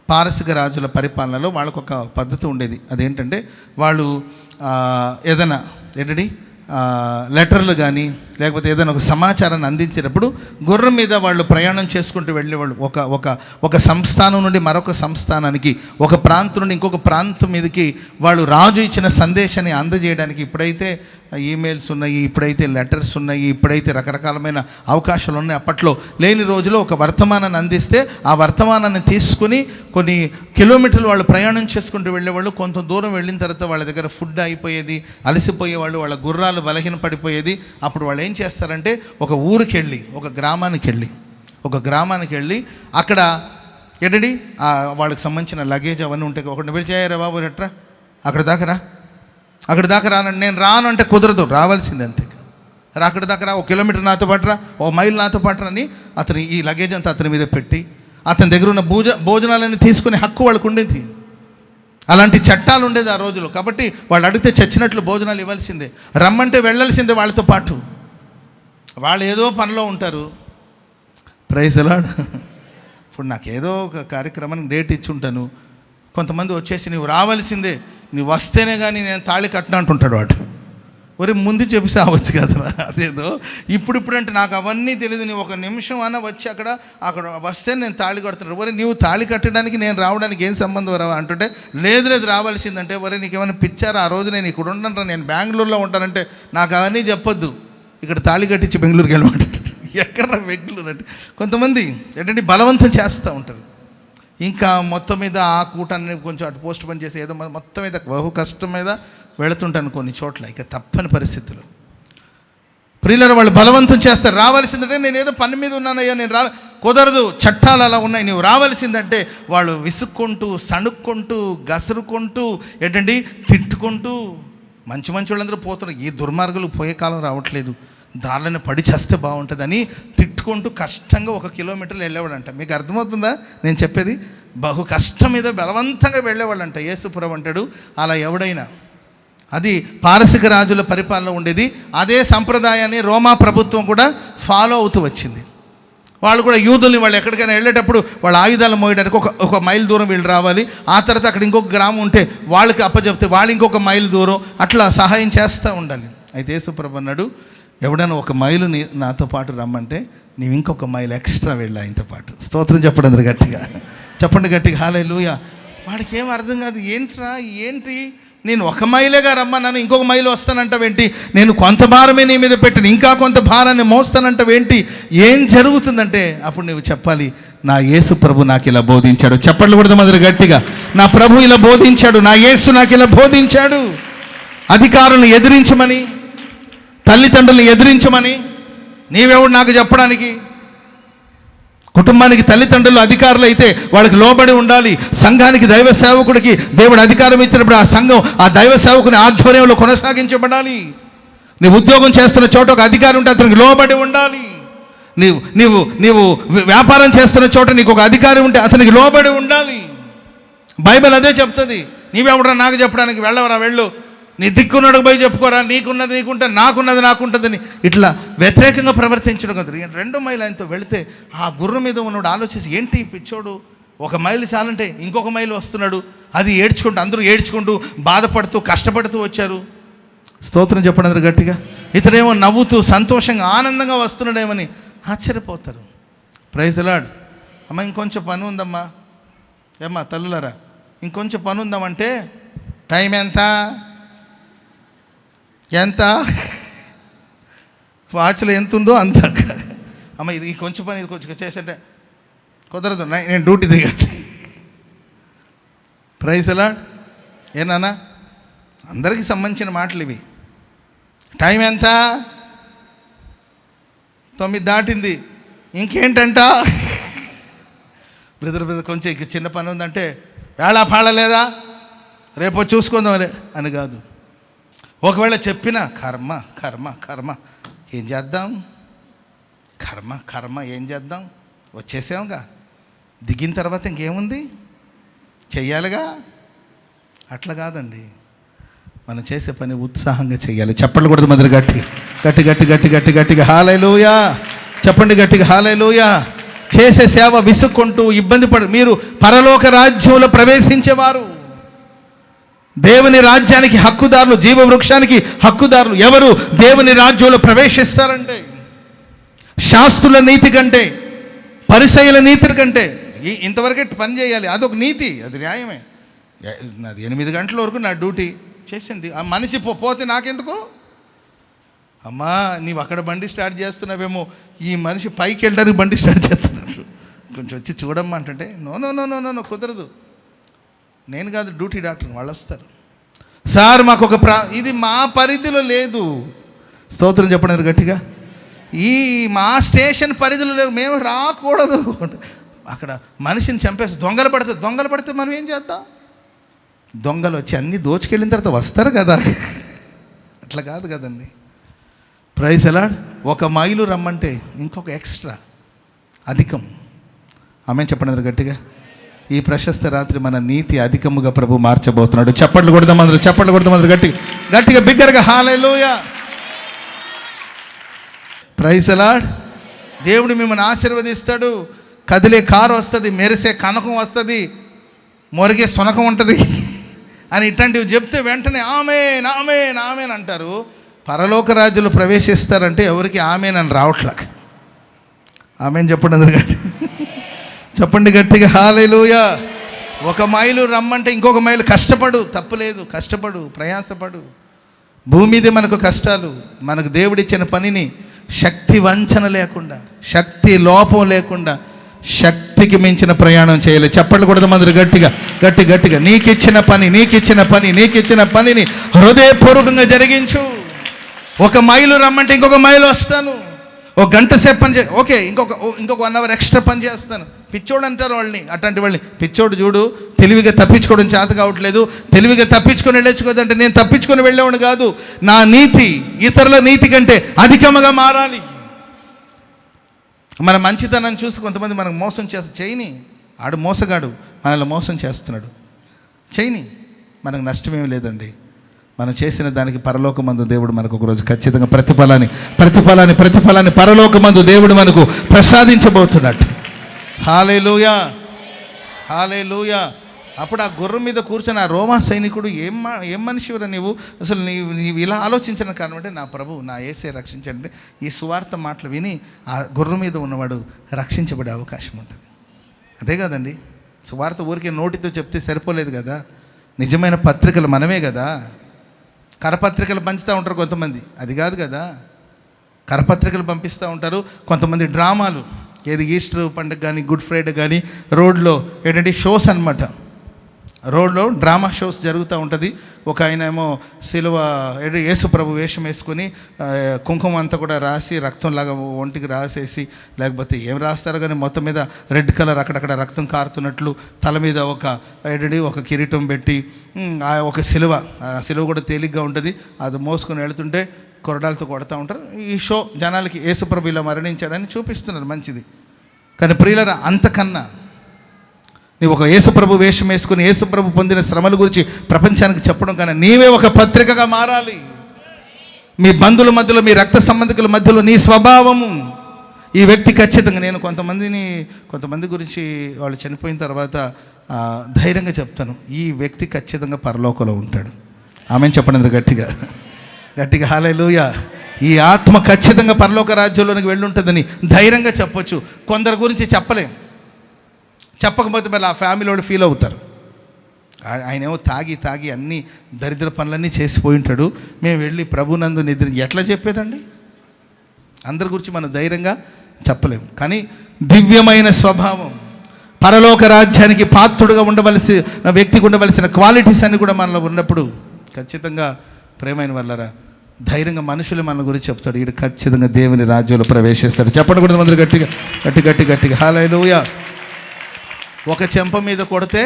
పారసిక రాజుల పరిపాలనలో వాళ్ళకు ఒక పద్ధతి ఉండేది. అదేంటంటే, వాళ్ళు ఏదైనా ఏంటండి లెటర్లు కానీ లేకపోతే ఏదైనా ఒక సమాచారాన్ని అందించేటప్పుడు గుర్రం మీద వాళ్ళు ప్రయాణం చేసుకుంటూ వెళ్ళేవాళ్ళు. ఒక సంస్థానం నుండి మరొక సంస్థానానికి, ఒక ప్రాంతం నుండి ఇంకొక ప్రాంతం మీదకి వాళ్ళు రాజు ఇచ్చిన సందేశాన్ని అందజేయడానికి. ఇప్పుడైతే ఈమెయిల్స్ ఉన్నాయి, ఇప్పుడైతే లెటర్స్ ఉన్నాయి, ఇప్పుడైతే రకరకాలమైన అవకాశాలు ఉన్నాయి. అప్పట్లో లేని రోజులో ఒక వర్తమానాన్ని అందిస్తే ఆ వర్తమానాన్ని తీసుకుని కొన్ని కిలోమీటర్లు వాళ్ళు ప్రయాణం చేసుకుంటూ వెళ్ళేవాళ్ళు. కొంత దూరం వెళ్ళిన తర్వాత వాళ్ళ దగ్గర ఫుడ్ అయిపోయేది, అలసిపోయేవాళ్ళు, వాళ్ళ గుర్రాలు బలహీన పడిపోయేది. అప్పుడు వాళ్ళు ఏం చేస్తారంటే, ఒక ఊరికి వెళ్ళి, ఒక గ్రామానికి వెళ్ళి అక్కడ ఏంటండి వాళ్ళకి సంబంధించిన లగేజ్ అవన్నీ ఉంటాయి. ఒకటి పిలిచారా బాబు, ఎట్రా అక్కడ దాకా రానండి. నేను రాను అంటే కుదరదు, రావాల్సిందే అంతే. అక్కడి దాకా రా, 1 కిలోమీటర్ నాతో పాటురా, 1 మైల్ నాతో పాటురా అతను ఈ లగేజ్ అంతా అతని మీద పెట్టి అతని దగ్గర ఉన్న భోజనాలన్నీ తీసుకునే హక్కు వాళ్ళకు ఉండేది. అలాంటి చట్టాలు ఉండేది ఆ రోజులో. కాబట్టి వాళ్ళు అడిగితే చచ్చినట్లు భోజనాలు ఇవ్వాల్సిందే, రమ్మంటే వెళ్ళాల్సిందే వాళ్ళతో పాటు. వాళ్ళు ఏదో పనిలో ఉంటారు. Praise the lord. ఇప్పుడు నాకేదో ఒక కార్యక్రమానికి డేట్ ఇచ్చి ఉంటాను, కొంతమంది వచ్చేసి నువ్వు రావాల్సిందే, నువ్వు వస్తేనే కానీ నేను తాళి కట్టిన అంటుంటాడు వాడు. ఒరే ముందు చెప్పి సావచ్చు కదరా. అదేదో ఇప్పుడు అంటే నాకు అవన్నీ తెలియదు, నువ్వు 1 నిమిషం అన్న వచ్చి అక్కడ వస్తే నేను తాళి కడుతున్నాడు. ఒరే నువ్వు తాళి కట్టడానికి నేను రావడానికి ఏం సంబంధం రా అంటుంటే, లేదు రావాల్సిందంటే, ఒరే నీకేమైనా పిచ్చారా, ఆ రోజు నేను ఇక్కడ ఉండను, నేను బెంగళూరులో ఉంటానంటే, నాకు అవన్నీ చెప్పొద్దు, ఇక్కడ తాళి కట్టించి బెంగళూరుకి వెళ్ళమంటాడు. ఎక్కడ బెంగళూరు అంటే కొంతమంది ఏంటంటే బలవంతం చేస్తూ ఉంటారు. ఇంకా మొత్తం మీద ఆ కూటాన్ని కొంచెం అటు పోస్ట్ పని చేసి ఏదో మొత్తం మీద బహు కష్టం మీద వెళుతుంటాను కొన్ని చోట్ల, ఇక తప్పని పరిస్థితులు. ప్రియులారా, వాళ్ళు బలవంతం చేస్తారు. రావాల్సిందంటే, నేను ఏదో పని మీద ఉన్నానయ్యా, నేను కుదరదు, చట్టాలు అలా ఉన్నాయి, నువ్వు రావాల్సిందంటే వాళ్ళు విసుక్కుంటూ, సణుక్కుంటూ, గసురుకుంటూ, ఏంటండి తిట్టుకుంటూ, మంచి వాళ్ళందరూ పోతున్నారు. ఈ దుర్మార్గులు పోయే కాలం రావట్లేదు, దారిని పడి చేస్తే బాగుంటుందని తిట్టుకుంటూ కష్టంగా 1 కిలోమీటర్లు వెళ్ళేవాడంట. మీకు అర్థమవుతుందా నేను చెప్పేది? బహు కష్టం మీద బలవంతంగా వెళ్ళేవాళ్ళంట. యేసుప్రభు అంటాడు, అలా ఎవడైనా, అది పారసిక రాజుల పరిపాలన ఉండేది. అదే సంప్రదాయాన్ని రోమా ప్రభుత్వం కూడా ఫాలో అవుతూ వచ్చింది. వాళ్ళు కూడా యూదుల్ని వాళ్ళు ఎక్కడికైనా వెళ్ళేటప్పుడు వాళ్ళ ఆయుధాలు మోయడానికి 1 మైల్ దూరం వీళ్ళు రావాలి. ఆ తర్వాత అక్కడ ఇంకొక గ్రామం ఉంటే వాళ్ళకి అప్పచెప్తే వాళ్ళు ఇంకొక మైల్ దూరం అట్లా సహాయం చేస్తూ ఉండాలి. అయితే యేసుప్రభు అన్నాడు, ఎవడైనా 1 మైలు నాతో పాటు రమ్మంటే నీవు ఇంకొక మైల్ ఎక్స్ట్రా వెళ్ళా ఆయనతో పాటు. స్తోత్రం చెప్పండి గట్టిగా, చెప్పండి గట్టిగా హల్లెలూయా. వాడికి ఏం అర్థం కాదు, ఏంటి నేను 1 మైలేగా రమ్మన్నాను, ఇంకొక మైలు వస్తానంటావేంటి, నేను కొంత భారమే నీ మీద పెట్టిన ఇంకా కొంత భారాన్ని మోస్తానంటావేంటి, ఏం జరుగుతుందంటే అప్పుడు నువ్వు చెప్పాలి, నా యేసు ప్రభు నాకు ఇలా బోధించాడు. చెప్పట్లు కూడా మొదలు గట్టిగా, నా ప్రభు ఇలా బోధించాడు, నా యేసు నాకు ఇలా బోధించాడు. అధికారులను ఎదిరించమని, తల్లిదండ్రులను ఎదిరించమని నీవెవడు నాకు చెప్పడానికి? కుటుంబానికి తల్లిదండ్రులు అధికారులు అయితే వాళ్ళకి లోబడి ఉండాలి. సంఘానికి దైవ సేవకుడికి దేవుడు అధికారం ఇచ్చినప్పుడు ఆ సంఘం ఆ దైవ సేవకుని ఆధ్వర్యంలో కొనసాగించబడాలి. నీ ఉద్యోగం చేస్తున్న చోట ఒక అధికారి ఉంటే అతనికి లోబడి ఉండాలి. నీవు వ్యాపారం చేస్తున్న చోట నీకు ఒక అధికారి ఉంటే అతనికి లోబడి ఉండాలి. బైబిల్ అదే చెప్తుంది. నీవెవడరా నాకు చెప్పడానికి? వెళ్ళవరా, వెళ్ళు. నీ దిక్కున్నడికి పోయి చెప్పుకోరా, నీకున్నది నీకుంటే నాకున్నది నాకుంటుందని ఇట్లా వ్యతిరేకంగా ప్రవర్తించడం కదా. 2 మైలు ఆయనతో వెళితే ఆ గుర్రం మీద ఉన్నవాడు ఆలోచించి, ఏంటి పిచ్చోడు 1 మైలు చాలంటే ఇంకొక మైలు వస్తున్నాడు, అది ఏడ్చుకుంటూ, అందరూ ఏడ్చుకుంటూ బాధపడుతూ కష్టపడుతూ వచ్చారు. స్తోత్రం చెప్పండి అందరూ గట్టిగా. ఇతడేమో నవ్వుతూ సంతోషంగా ఆనందంగా వస్తున్నాడేమని ఆశ్చర్యపోతారు. Praise the lord. అమ్మ ఇంకొంచెం పని ఉందమ్మా, ఏమ్మా తల్లులారా ఇంకొంచెం పని ఉందామంటే, టైం ఎంత వాచ్లో ఎంత ఉందో అంత. అమ్మ ఇది కొంచెం పని, ఇది కొంచెం చేసేటే కుదరదు, నేను డ్యూటీ దిగాలి. Praise the lord. ఏనానా అందరికీ సంబంధించిన మాటలు ఇవి. టైం ఎంత? 9 దాటింది, ఇంకేంటంట? బ్రదర్ కొంచెం ఇక చిన్న పని ఉందంటే, వేళ పాడలేదా, రేపు చూసుకుందాం అని కాదు. ఒకవేళ చెప్పినా కర్మ కర్మ కర్మ ఏం చేద్దాం, కర్మ ఏం చేద్దాం, వచ్చేసాంగా, దిగిన తర్వాత ఇంకేముంది, చెయ్యాలిగా. అట్లా కాదండి, మనం చేసే పని ఉత్సాహంగా చేయాలి. చెప్పండి కూడా మొదలు గట్టిగా హల్లెలూయా చెప్పండి, గట్టిగా హల్లెలూయా. చేసే సేవ విసుక్కుంటూ ఇబ్బంది మీరు పరలోక రాజ్యంలో ప్రవేశించేవారు, దేవుని రాజ్యానికి హక్కుదారులు, జీవవృక్షానికి హక్కుదారులు. ఎవరు దేవుని రాజ్యంలో ప్రవేశిస్తారంటే, శాస్త్రుల నీతి కంటే, పరిసయ్యుల నీతి కంటే ఇంతవరకే పని చేయాలి, అదొక నీతి, అది న్యాయమే. నాది 8 గంటల వరకు నా డ్యూటీ చేసింది. ఆ మనిషి పోతే నాకెందుకు? అమ్మా నీవు అక్కడ బండి స్టార్ట్ చేస్తున్నావేమో, ఈ మనిషి పైకి వెళ్ళడానికి బండి స్టార్ట్ చేస్తున్నారు, కొంచెం వచ్చి చూడమ్మా అంటే, నో కుదరదు, నేను కాదు డ్యూటీ డాక్టర్, వాళ్ళు వస్తారు. సార్ మాకు ఒక ఇది మా పరిధిలో లేదు. స్తోత్రం చెప్పండి గట్టిగా. ఈ మా స్టేషన్ పరిధిలో లేదు, మేము రాకూడదు. అక్కడ మనిషిని చంపేసి దొంగలు పడితే మనం ఏం చేద్దాం? దొంగలు వచ్చి అన్నీ దోచుకెళ్ళిన తర్వాత వస్తారు కదా, అట్లా కాదు కదండి. Praise the lord. 1 మైలు రమ్మంటే ఇంకొక ఎక్స్ట్రా అధికం. ఆమె చెప్పండి గట్టిగా. ఈ ప్రశస్త రాత్రి మన నీతి అధికముగా ప్రభు మార్చబోతున్నాడు. చప్పట్లు కొడదాం అందరూ గట్టిగా బిగ్గరగా హల్లెలూయా. Praise the lord. దేవుడు మిమ్మల్ని ఆశీర్వదిస్తాడు. కదిలే కారు వస్తుంది, మెరిసే కనకం వస్తుంది, మొరిగే సునకం ఉంటుంది అని ఇట్లాంటివి చెప్తే వెంటనే ఆమేన్ ఆమేన్ ఆమేన్ అంటారు. పరలోక రాజ్యంలో ప్రవేశిస్తారంటే ఎవరికి ఆమేన్ అని రావట్లా. ఆమేన్ చెప్పండి అందరూ చెప్పండి గట్టిగా హల్లెలూయా. 1 మైలు రమ్మంటే ఇంకొక మైలు కష్టపడు, తప్పులేదు, కష్టపడు, ప్రయాసపడు. భూమి మీదే మనకు కష్టాలు. మనకు దేవుడిచ్చిన పనిని శక్తి వంచన లేకుండా, శక్తి లోపం లేకుండా, శక్తికి మించిన ప్రయాణం చేయాలి. చప్పట్లు కూడా మందరు గట్టిగా నీకిచ్చిన పనిని హృదయపూర్వకంగా జరిగించు. 1 మైలు రమ్మంటే ఇంకొక మైలు వస్తాను, 1 గంట సేపు పని ఓకే, ఇంకొక 1 అవర్ ఎక్స్ట్రా పని చేస్తాను. పిచ్చోడు అంటారు వాళ్ళని, అట్లాంటి వాళ్ళని పిచ్చోడు. చూడు, తెలివిగా తప్పించుకోవడం చేత కావట్లేదు, తెలివిగా తప్పించుకొని వెళ్ళొచ్చుకోదంటే నేను తప్పించుకొని వెళ్ళేవాడు కాదు. నా నీతి ఇతరుల నీతి కంటే అధికముగా మారాలి. మన మంచితనాన్ని చూసి కొంతమంది మనకు మోసం చేయని, ఆడు మోసగాడు మనల్ని మోసం చేస్తున్నాడు, చేయని, మనకు నష్టమేమి లేదండి. మనం చేసిన దానికి పరలోకమందు దేవుడు మనకు ఒకరోజు ఖచ్చితంగా ప్రతిఫలాన్ని పరలోకమందు దేవుడు మనకు ప్రసాదించబోతున్నాడు. హల్లెలూయా హల్లెలూయా. అప్పుడు ఆ గుర్రం మీద కూర్చొని ఆ రోమా సైనికుడు, ఏం మనిషివరా నీవు, అసలు నీవు ఇలా ఆలోచించిన కారణం అంటే, నా ప్రభు నా యేసే రక్షించండి. ఈ సువార్త మాటలు విని ఆ గుర్రం మీద ఉన్నవాడు రక్షించబడే అవకాశం ఉంటుంది. అదే కదండి, సువార్త ఊరికే నోటితో చెప్తే సరిపోలేదు కదా. నిజమైన పత్రికలు మనమే కదా. కరపత్రికలు పంచుతూ ఉంటారు కొంతమంది, అది కాదు కదా. కరపత్రికలు పంపిస్తూ ఉంటారు కొంతమంది. డ్రామాలు, ఏది ఈస్టర్ పండుగ కానీ, గుడ్ ఫ్రైడే కానీ, రోడ్లో ఏంటంటే షోస్ అనమాట. రోడ్లో డ్రామా షోస్ జరుగుతూ ఉంటుంది. ఒక ఆయన ఏమో సిలువ యేసు ప్రభు వేషం వేసుకొని కుంకుమ అంతా కూడా రాసి రక్తంలాగా ఒంటికి రాసేసి, లేకపోతే ఏం రాస్తారో కానీ మొత్తం మీద రెడ్ కలర్ అక్కడక్కడ రక్తం కారుతున్నట్లు, తల మీద ఒక కిరీటం పెట్టి, ఒక సిలువ, ఆ సిలువ కూడా తేలిగ్గా ఉంటుంది, అది మోసుకొని వెళుతుంటే కొరడాలతో కొడతా ఉంటారు. ఈ షో జనాలకి యేసుప్రభు ఇలా మరణించాడని చూపిస్తున్నారు, మంచిది. కానీ ప్రియులరా, అంతకన్నా నీవు ఒక యేసుప్రభు వేషం వేసుకుని యేసుప్రభు పొందిన శ్రమల గురించి ప్రపంచానికి చెప్పడం కన్నా నీవే ఒక పత్రికగా మారాలి. మీ బంధువుల మధ్యలో, మీ రక్త సంబంధికుల మధ్యలో నీ స్వభావము, ఈ వ్యక్తి ఖచ్చితంగా, నేను కొంతమంది గురించి వాళ్ళు చనిపోయిన తర్వాత ధైర్యంగా చెప్తాను, ఈ వ్యక్తి ఖచ్చితంగా పరలోకంలో ఉంటాడు. ఆమెను చెప్పండి గట్టిగా హల్లెలూయా. ఈ ఆత్మ ఖచ్చితంగా పరలోక రాజ్యంలోనికి వెళ్ళి ఉంటుందని ధైర్యంగా చెప్పొచ్చు. కొందరి గురించి చెప్పకపోతే మళ్ళీ ఆ ఫ్యామిలీ వాళ్ళు ఫీల్ అవుతారు. ఆయనేమో తాగి అన్ని దరిద్ర పనులన్నీ చేసిపోయి ఉంటాడు, మేము వెళ్ళి ప్రభునందు నిద్ర ఎట్లా చెప్పేదండి? అందరి గురించి మనం ధైర్యంగా చెప్పలేము. కానీ దివ్యమైన స్వభావం, పరలోక రాజ్యానికి పాత్రుడుగా ఉండవలసిన వ్యక్తికి ఉండవలసిన క్వాలిటీస్ అన్నీ కూడా మనలో ఉన్నప్పుడు ఖచ్చితంగా ప్రేమైన వాళ్ళరా ధైర్యంగా మనుషులు మన గురించి చెప్తాడు, వీడు ఖచ్చితంగా దేవుని రాజ్యంలో ప్రవేశిస్తాడు. చెప్పండి కూడా మంది గట్టిగా హల్లెలూయా. ఒక చెంప మీద కొడితే,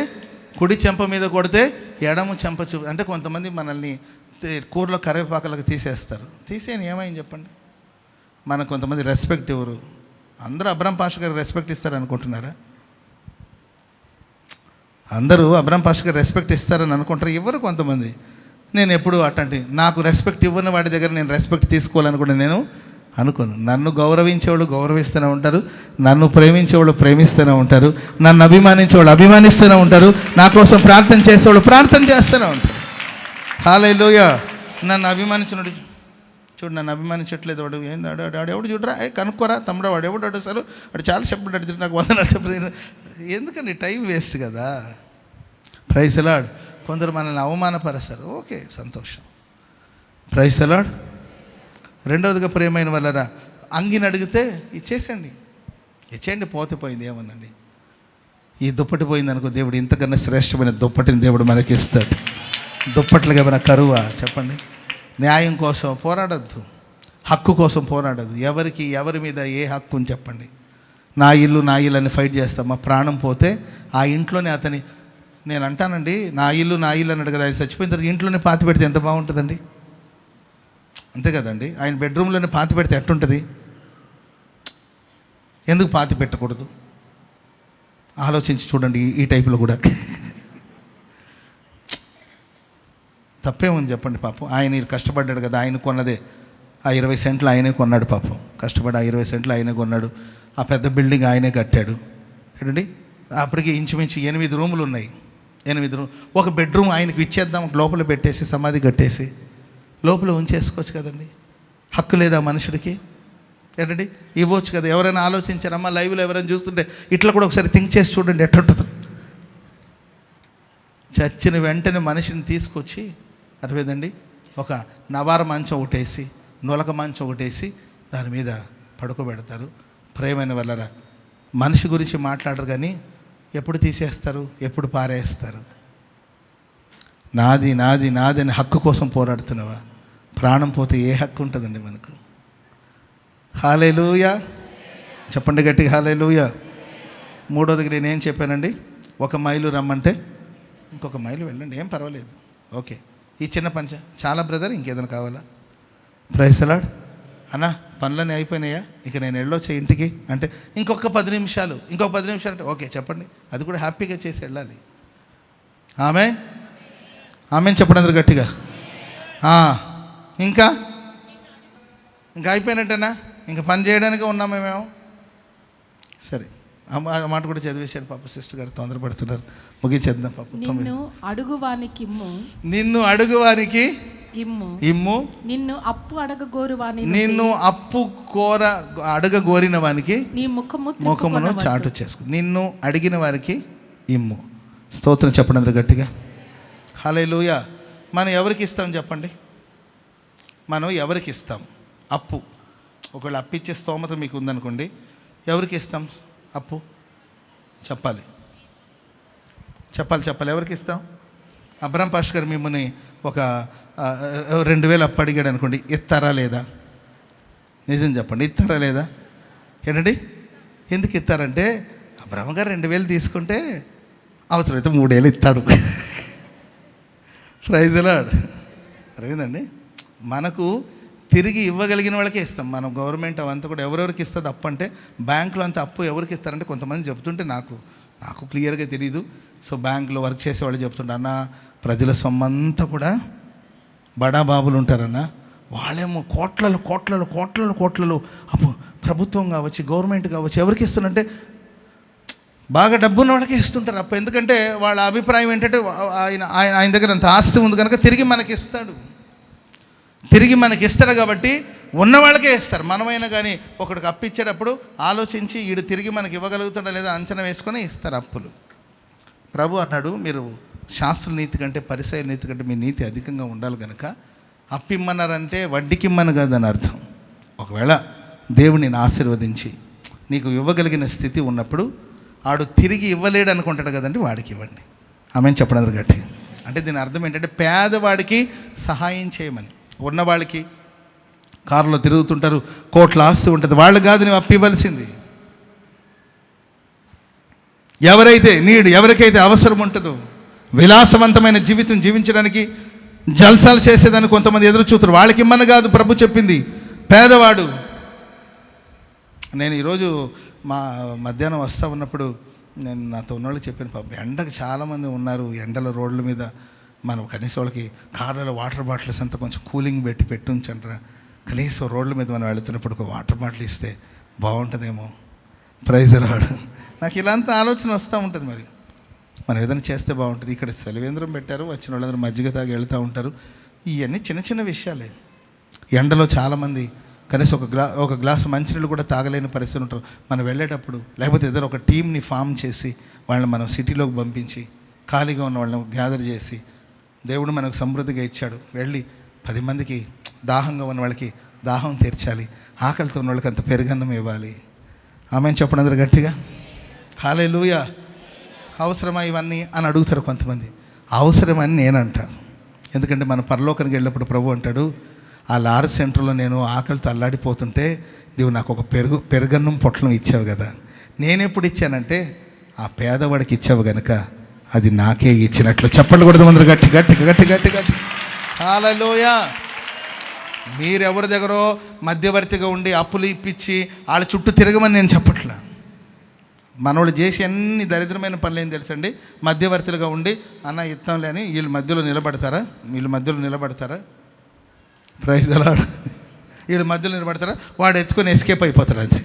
కుడి చెంప మీద కొడితే ఎడమ చెంప అంటే కొంతమంది మనల్ని కూరలో కరివేపాకలకు తీసేయని ఏమైంది చెప్పండి. మనకు కొంతమంది రెస్పెక్ట్ ఇవ్వరు. అందరూ అబ్రాం పాష గారికి రెస్పెక్ట్ ఇస్తారు అనుకుంటున్నారా? అందరూ అబ్రాం పాష గారు రెస్పెక్ట్ ఇస్తారని అనుకుంటారు, ఇవ్వరు కొంతమంది. నేను ఎప్పుడు అట్లాంటి నాకు రెస్పెక్ట్ ఇవ్వని వాడి దగ్గర నేను రెస్పెక్ట్ తీసుకోవాలని కూడా నేను అనుకోను. నన్ను గౌరవించేవాళ్ళు గౌరవిస్తూనే ఉంటారు, నన్ను ప్రేమించేవాళ్ళు ప్రేమిస్తూనే ఉంటారు, నన్ను అభిమానించేవాళ్ళు అభిమానిస్తూనే ఉంటారు, నా కోసం ప్రార్థన చేసేవాళ్ళు ప్రార్థన చేస్తూనే ఉంటారు. హల్లెలూయా. నన్ను అభిమానించినోడు చూడు, నన్ను అభిమానించట్లేదు వాడు, ఏంది వాడు ఎవడు చూడరా, కనుక్కోరా తమ్ముడు, వాడు ఎవడు అసలు వాడు చాలా చెప్పాడు అడిగి నాకు 100 చెప్పలేదు. ఎందుకండి టైం వేస్ట్ కదా. Praise the lord. కొందరు మనల్ని అవమానపరుస్తారు, ఓకే సంతోషం, ప్రైజ్ ది లార్డ్. రెండవదిగా ప్రియమైన వాళ్ళరా, అంగిని అడిగితే ఇచ్చేయండి, పోయింది ఏముందండి. ఈ దుప్పటి పోయింది అనుకో, దేవుడు ఇంతకన్నా శ్రేష్టమైన దుప్పటిని దేవుడు మనకి ఇస్తాడు. దుప్పట్లుగా ఏమైనా కరువా చెప్పండి? న్యాయం కోసం పోరాడద్దు, హక్కు కోసం పోరాడద్దు. ఎవరి మీద ఏ హక్కు అని చెప్పండి. నా ఇల్లు అని ఫైట్ చేస్తాం. మా ప్రాణం పోతే ఆ ఇంట్లోనే నేను అంటానండి, నా ఇల్లు అన్నాడు కదా, ఆయన చచ్చిపోయిన తర్వాత ఇంట్లోనే పాతి పెడితే ఎంత బాగుంటుందండి. అంతే కదండి. ఆయన బెడ్రూమ్లోనే పాతి పెడితే ఎట్టుంటుంది? ఎందుకు పాతి పెట్టకూడదు? ఆలోచించి చూడండి. ఈ టైపులో కూడా తప్పేముంది చెప్పండి. పాపం ఆయన కష్టపడ్డాడు కదా, ఆయన కొన్నదే ఆ 20 సెంట్లు ఆయనే కొన్నాడు. పాపం కష్టపడి ఆ 20 సెంట్లు ఆయనే కొన్నాడు. ఆ పెద్ద బిల్డింగ్ ఆయనే కట్టాడు. ఏంటండి, అప్పటికి ఇంచుమించు 8 రూములు ఉన్నాయి. 8 రూమ్, ఒక బెడ్రూమ్ ఆయనకు ఇచ్చేద్దాం, లోపల పెట్టేసి సమాధి కట్టేసి లోపల ఉంచేసుకోవచ్చు కదండి. హక్కు లేదా మనుషుడికి? ఏంటండి, ఇవ్వచ్చు కదా. ఎవరైనా ఆలోచించారమ్మా? లైవ్లో ఎవరైనా చూస్తుంటే ఇట్లా కూడా ఒకసారి థింక్ చేసి చూడండి ఎట్టుంటుందో. చచ్చిన వెంటనే మనిషిని తీసుకొచ్చి అర్థమైందండి, ఒక నవార మంచం ఒకటేసి, నులక మంచం ఒకటేసి దాని మీద పడుకోబెడతారు. ప్రేమైన వాళ్ళరా, మనిషి గురించి మాట్లాడరు కానీ ఎప్పుడు తీసేస్తారు, ఎప్పుడు పారేస్తారు. నాది అని హక్కు కోసం పోరాడుతున్నావా? ప్రాణం పోతే ఏ హక్కు ఉంటుందండి మనకు? హల్లెలూయా. చెప్పండి గట్టిగా హల్లెలూయా. మూడోదికి నేనేం చెప్పానండి, 1 మైలు రమ్మంటే ఇంకొక మైలు వెళ్ళండి, ఏం పర్వాలేదు, ఓకే. ఈ చిన్న పంచ చాలా బ్రదర్, ఇంకేదైనా కావాలా? Praise the lord. అన్నా పనులన్నీ అయిపోయినాయా, ఇక నేను వెళ్ళొచ్చే ఇంటికి అంటే ఇంకొక 10 నిమిషాలు అంటే ఓకే చెప్పండి, అది కూడా హ్యాపీగా చేసి వెళ్ళాలి. ఆమెన్ చెప్పండి అందరు గట్టిగా. ఇంకా అయిపోయినట్టేనా? ఇంకా పని చేయడానికి ఉన్నామే మేము. సరే, ఆ మాట కూడా చదివేశాడు పాప. సిస్టర్ గారు తొందరపడుతున్నారు, ముగించేద్దాం పాప. నిన్ను అడుగువానికి ఇమ్ము, నిన్ను అప్పు అడగగోరిన వానికి నీ ముఖమును చాటు చేసుకు. నిన్ను అడిగిన వారికి ఇమ్ము. స్తోత్రం చెప్పండి అందరు గట్టిగా. హల్లెలూయా. మనం ఎవరికి ఇస్తాం చెప్పండి? మనం ఎవరికి ఇస్తాం అప్పు? ఒకవేళ అప్పిచ్చే స్తోమత మీకు ఉందనుకోండి, ఎవరికి ఇస్తాం అప్పు? చెప్పాలి. ఎవరికి ఇస్తాం? అబ్రాం పాష గారు మిమ్మల్ని ఒక 2000 అప్పు అడిగాడు అనుకోండి, ఇస్తారా లేదా? నిజం చెప్పండి, ఇస్తారా లేదా? ఏంటండి, ఎందుకు ఇస్తారంటే అబ్రాం గారు 2000 తీసుకుంటే అవసరమైతే 3000 ఇస్తాడు. Praise the lord. అర్థమైందండి? మనకు తిరిగి ఇవ్వగలిగిన వాళ్ళకే ఇస్తాం. మనం గవర్నమెంట్ అవంతా కూడా ఎవరెవరికి ఇస్తుంది అప్పు అంటే, బ్యాంకులో అంత అప్పు ఎవరికి ఇస్తారంటే కొంతమంది చెప్తుంటే నాకు క్లియర్గా తెలియదు. సో బ్యాంకులో వర్క్ చేసేవాళ్ళు చెప్తుంటే, అన్న ప్రజల సొమ్మంతా కూడా బడా బాబులు ఉంటారన్న, వాళ్ళేమో కోట్లలో అప్పు ప్రభుత్వం కావచ్చు, గవర్నమెంట్ కావచ్చు, ఎవరికి ఇస్తున్నంటే బాగా డబ్బున్న వాళ్ళకే ఇస్తుంటారు అప్పు. ఎందుకంటే వాళ్ళ అభిప్రాయం ఏంటంటే ఆయన దగ్గర అంత ఆస్తి ఉంది కనుక తిరిగి మనకి ఇస్తాడు కాబట్టి ఉన్న వాళ్ళకే ఇస్తారు. మనమైనా కానీ ఒకడికి అప్పు ఇచ్చేటప్పుడు ఆలోచించి వీడు తిరిగి మనకి ఇవ్వగలుగుతాడా లేదా అంచనా వేసుకొని ఇస్తారు అప్పులు. ప్రభు అన్నాడు, మీరు శాస్త్రుల నీతి కంటే పరిసయ్యుల నీతి కంటే మీ నీతి అధికంగా ఉండాలి కనుక అప్పు ఇమ్మన్నారంటే వడ్డీకి ఇమ్మని కాదని అర్థం. ఒకవేళ దేవుడిని ఆశీర్వదించి నీకు ఇవ్వగలిగిన స్థితి ఉన్నప్పుడు ఆడు తిరిగి ఇవ్వలేడు అనుకుంటాడు కదండి, వాడికి ఇవ్వండి. ఆమెను చెప్పడం గట్టి. అంటే దీని అర్థం ఏంటంటే పేదవాడికి సహాయం చేయమని. ఉన్నవాళ్ళకి కారులో తిరుగుతుంటారు, కోట్ల ఆస్తి ఉంటుంది, వాళ్ళు కాదు నువ్వు అప్పు ఇవ్వాల్సింది. ఎవరికైతే అవసరం ఉంటుందో, విలాసవంతమైన జీవితం జీవించడానికి జల్సాలు చేసేదాన్ని కొంతమంది ఎదురు చూస్తారు, వాళ్ళకి ఇమ్మని కాదు ప్రభు చెప్పింది. పేదవాడు. నేను ఈరోజు మధ్యాహ్నం వస్తూ ఉన్నప్పుడు నేను నాతో ఉన్నవాళ్ళు చెప్పాను, పాప ఎండకు చాలామంది ఉన్నారు, ఎండల రోడ్ల మీద మనం కనీసం వాళ్ళకి కార్లలో వాటర్ బాటిల్స్ అంతా కొంచెం కూలింగ్ పెట్టి ఉంచంటారా, కనీసం రోడ్ల మీద మనం వెళుతున్నప్పుడు ఒక వాటర్ బాటిల్ ఇస్తే బాగుంటుందేమో. ప్రైజ్ రాడు. నాకు ఇలాంటి ఆలోచన వస్తూ ఉంటుంది. మరి మనం ఏదైనా చేస్తే బాగుంటుంది. ఇక్కడ సెలవేంద్రం పెట్టారు, వచ్చిన వాళ్ళందరూ మజ్జిగ తాగి వెళ్తూ ఉంటారు. ఇవన్నీ చిన్న విషయాలే. ఎండలో చాలామంది కనీసం ఒక గ్లాసు మంచినీళ్ళు కూడా తాగలేని పరిస్థితులు ఉంటారు. మనం వెళ్ళేటప్పుడు లేకపోతే ఏదైనా ఒక టీంని ఫామ్ చేసి వాళ్ళని మనం సిటీలోకి పంపించి ఖాళీగా ఉన్న వాళ్ళని గ్యాదర్ చేసి, దేవుడు మనకు సమృద్ధిగా ఇచ్చాడు, వెళ్ళి 10 మందికి దాహంగా ఉన్న వాళ్ళకి దాహం తీర్చాలి, ఆకలితో ఉన్న వాళ్ళకి అంత పెరుగన్నం ఇవ్వాలి. ఆమెను చెప్పండి అందరూ గట్టిగా. హల్లెలూయా. అవసరమా ఇవన్నీ అని అడుగుతారు కొంతమంది. అవసరమని నేను అంటాను. ఎందుకంటే మన పరలోకానికి వెళ్ళినప్పుడు ప్రభు అంటాడు, ఆ లార్ సెంటర్లో నేను ఆకలితో అల్లాడిపోతుంటే నువ్వు నాకు ఒక పెరుగన్నం పొట్లం ఇచ్చావు కదా. నేనెప్పుడు ఇచ్చానంటే ఆ పేదవాడికి ఇచ్చావు కనుక అది నాకే ఇచ్చినట్లు. చెప్పండి కూడా అందరూ గట్టి. హల్లెలూయా. మీరెవరి దగ్గరో మధ్యవర్తిగా ఉండి అప్పులు ఇప్పించి వాళ్ళ చుట్టూ తిరగమని నేను చెప్పట్లా. మనోళ్ళు చేసి అన్ని దరిద్రమైన పనులు ఏం తెలుసండి, మధ్యవర్తులుగా ఉండి అన్న ఇస్తాంలే అని వీళ్ళు మధ్యలో నిలబడతారా. ప్రైజ్ అలాడు. వీళ్ళు మధ్యలో నిలబడతారా, వాడు ఎత్తుకొని ఎస్కేప్ అయిపోతారు. అంతే.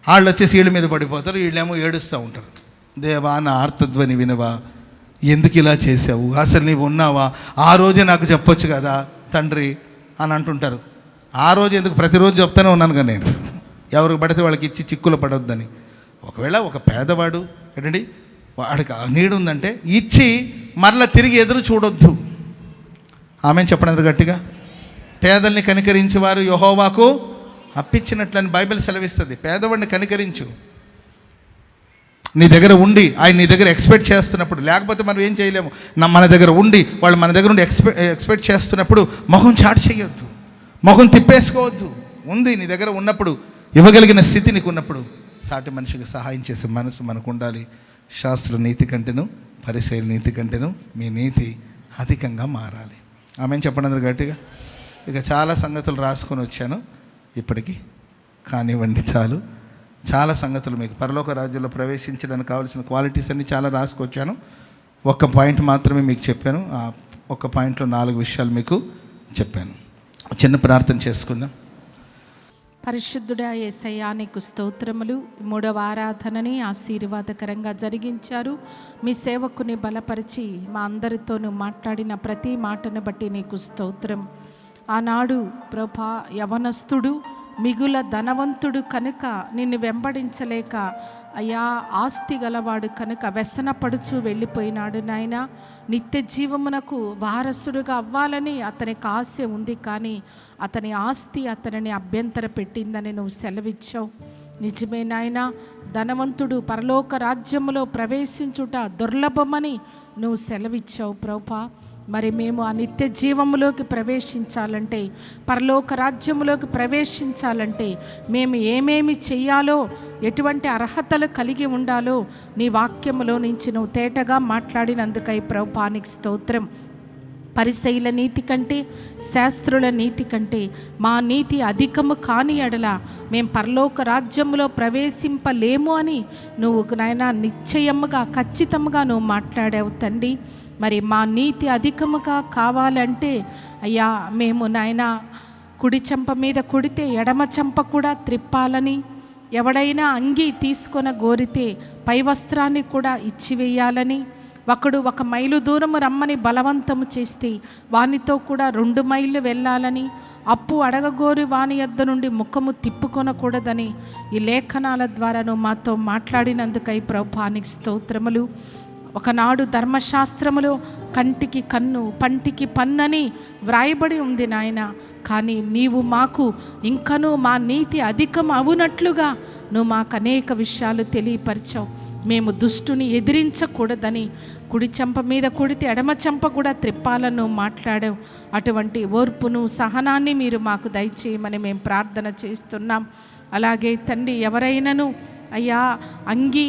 వాళ్ళు వచ్చేసి వీళ్ళ మీద పడిపోతారు, వీళ్ళేమో ఏడుస్తూ ఉంటారు. దేవా నా ఆర్తధ్వని వినవా, ఎందుకు ఇలా చేసావు, అసలు నీవు ఉన్నావా, ఆ రోజే నాకు చెప్పొచ్చు కదా తండ్రి అని అంటుంటారు. ఆ రోజు ఎందుకు, ప్రతిరోజు చెప్తానే ఉన్నాను కదా నేను, ఎవరికి పడితే వాళ్ళకి ఇచ్చి చిక్కులు పడొద్దని. ఒకవేళ ఒక పేదవాడు ఏంటండి వాడికి నీడు ఉందంటే ఇచ్చి మరలా తిరిగి ఎదురు చూడొద్దు. ఆమెను చెప్పండి గట్టిగా. పేదల్ని కనికరించి వారు యెహోవాకు అప్పిచ్చినట్లని బైబిల్ సెలవిస్తుంది. పేదవాడిని కనికరించు. నీ దగ్గర ఉండి ఆయన నీ దగ్గర ఎక్స్పెక్ట్ చేస్తున్నప్పుడు, లేకపోతే మనం ఏం చేయలేము. మన దగ్గర ఉండి వాళ్ళు మన దగ్గర ఉండి ఎక్స్పెక్ట్ చేస్తున్నప్పుడు మొహం చాటు చేయొద్దు, మొహం తిప్పేసుకోవద్దు. ఉంది నీ దగ్గర ఉన్నప్పుడు, ఇవ్వగలిగిన స్థితి నీకు ఉన్నప్పుడు సాటి మనిషికి సహాయం చేసే మనసు మనకు ఉండాలి. శాస్త్ర నీతి కంటేను పరిసయ్యుల నీతి కంటేను మీ నీతి అధికంగా మారాలి. ఆమెను చెప్పండి అందరూ గట్టిగా. ఇక చాలా సంగతులు రాసుకొని వచ్చాను ఇప్పటికి, కానివ్వండి చాలు. చాలా సంగతులు మీకు పరలోక రాజ్యంలో ప్రవేశించడానికి కావాల్సిన క్వాలిటీస్ అన్నీ చాలా రాసుకొచ్చాను. ఒక్క పాయింట్ మాత్రమే మీకు చెప్పాను. ఆ ఒక్క పాయింట్లో 4 విషయాలు మీకు చెప్పాను. చిన్న ప్రార్థన చేసుకుందాం. పరిశుద్ధుడా యేసయ్యా నీకు స్తోత్రములు. 3వ ఆరాధనని ఆశీర్వాదకరంగా జరిగించారు. మీ సేవకుని బలపరిచి మా అందరితోనూ మాట్లాడిన ప్రతి మాటను బట్టి నీకు స్తోత్రం. ఆనాడు ప్రభా యవనస్తుడు మిగుల ధనవంతుడు కనుక నిన్ను వెంబడించలేక అయ్యా ఆస్తి గలవాడు కనుక వ్యసనపడుచు వెళ్ళిపోయినాడు నాయన. నిత్య జీవమునకు వారసుడుగా అవ్వాలని అతనికి ఆశ ఉంది, కానీ అతని ఆస్తి అతనిని అభ్యంతర పెట్టిందని నువ్వు సెలవిచ్చావు. నిజమే నాయన, ధనవంతుడు పరలోక రాజ్యములో ప్రవేశించుట దుర్లభమని నువ్వు సెలవిచ్చావు ప్రభా. మరి మేము ఆ నిత్య జీవములోకి ప్రవేశించాలంటే, పరలోక రాజ్యములోకి ప్రవేశించాలంటే మేము ఏమేమి చెయ్యాలో, ఎటువంటి అర్హతలు కలిగి ఉండాలో నీ వాక్యములో నుంచి నువ్వు తేటగా మాట్లాడినందుకై ప్రభువానికి స్తోత్రం. పరిసయ్యుల నీతి కంటే, శాస్త్రుల నీతి కంటే మా నీతి అధికము కాని ఎడల మేము పరలోక రాజ్యములో ప్రవేశింపలేము అని నువ్వు నాయనా నిశ్చయముగా ఖచ్చితంగా నువ్వు మాట్లాడావు తండ్రి. మరి మా నీతి అధికముగా కావాలంటే అయ్యా మేము నాయనా కుడి చెంప మీద కొడితే ఎడమ చెంప కూడా త్రిప్పాలని, ఎవడైనా అంగీ తీసుకొన గోరితే పై వస్త్రాన్ని కూడా ఇచ్చివేయాలని, ఒకడు 1 మైలు దూరము రమ్మని బలవంతము చేస్తే వానితో కూడా 2 మైళ్ళు వెళ్ళాలని, అప్పు అడగగోరి వాని యొద్ద నుండి ముఖము తిప్పుకొనకూడదని ఈ లేఖనాల ద్వారాను మాతో మాట్లాడినందుకై ప్రభువానికి స్తోత్రములు. ఒకనాడు ధర్మశాస్త్రములో కంటికి కన్ను పంటికి పన్నని వ్రాయబడి ఉంది నాయన. కానీ నీవు మాకు ఇంకనూ మా నీతి అధికం అవునట్లుగా నువ్వు మాకు అనేక విషయాలు తెలియపరిచావు. మేము దుష్టుని ఎదిరించకూడదని, కుడి చెంప మీద కొడితే ఎడమ చెంప కూడా త్రిప్పాలను మాట్లాడావు. అటువంటి ఓర్పును సహనాన్ని మీరు మాకు దయచేయమని మేము ప్రార్థన చేస్తున్నాం. అలాగే తండ్రి, ఎవరైనాను అయ్యా అంగీ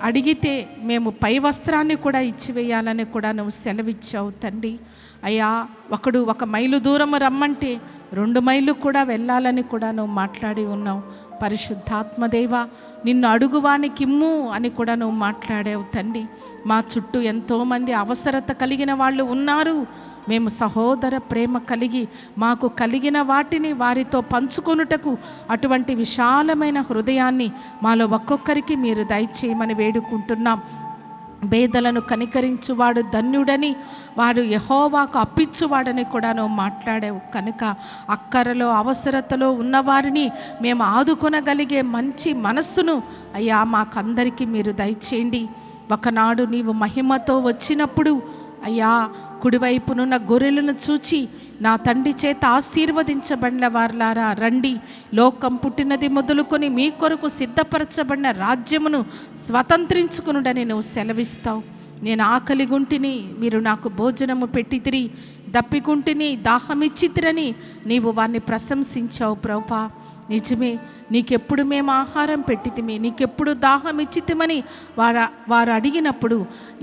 అడిగితే మేము పై వస్త్రాన్ని కూడా ఇచ్చివేయాలని కూడా నువ్వు సెలవిచ్చావు తండ్రి. అయ్యా ఒకడు 1 మైలు దూరము రమ్మంటే 2 మైళ్ళు కూడా వెళ్ళాలని కూడా నువ్వు మాట్లాడి ఉన్నావు. పరిశుద్ధాత్మదేవ, నిన్ను అడుగువానికిమ్ము అని కూడా నువ్వు మాట్లాడావు తండ్రి. మా చుట్టూ ఎంతోమంది అవసరత కలిగిన వాళ్ళు ఉన్నారు. మేము సహోదర ప్రేమ కలిగి మాకు కలిగిన వాటిని వారితో పంచుకొనుటకు అటువంటి విశాలమైన హృదయాన్ని మాలో ఒక్కొక్కరికి మీరు దయచేయమని వేడుకుంటున్నాం. పేదలను కనికరించువాడు ధన్యుడని, వాడు యెహోవాకు అప్పించువాడని కూడా నువ్వు మాట్లాడావు. కనుక అక్కరలో అవసరతలో ఉన్నవారిని మేము ఆదుకొనగలిగే మంచి మనస్సును అయ్యా మాకందరికీ మీరు దయచేయండి. ఒకనాడు నీవు మహిమతో వచ్చినప్పుడు అయ్యా కుడివైపునున్న గొర్రెలను చూచి, నా తండ్రి చేత ఆశీర్వదించబడిన వారులారా రండి, లోకం పుట్టినది మొదలుకొని మీ కొరకు సిద్ధపరచబడిన రాజ్యమును స్వతంత్రించుకునుడని నువ్వు సెలవిస్తావు. నేను ఆకలిగుంటిని, మీరు నాకు భోజనము పెట్టితిరి, దప్పిగుంటిని, దాహమిచ్చితిరని నీవు వారిని ప్రశంసించావు ప్రభువా. నిజమే, నీకెప్పుడు మేము ఆహారం పెట్టితిమి, నీకెప్పుడు దాహం ఇచ్చితిమని వారు అడిగినప్పుడు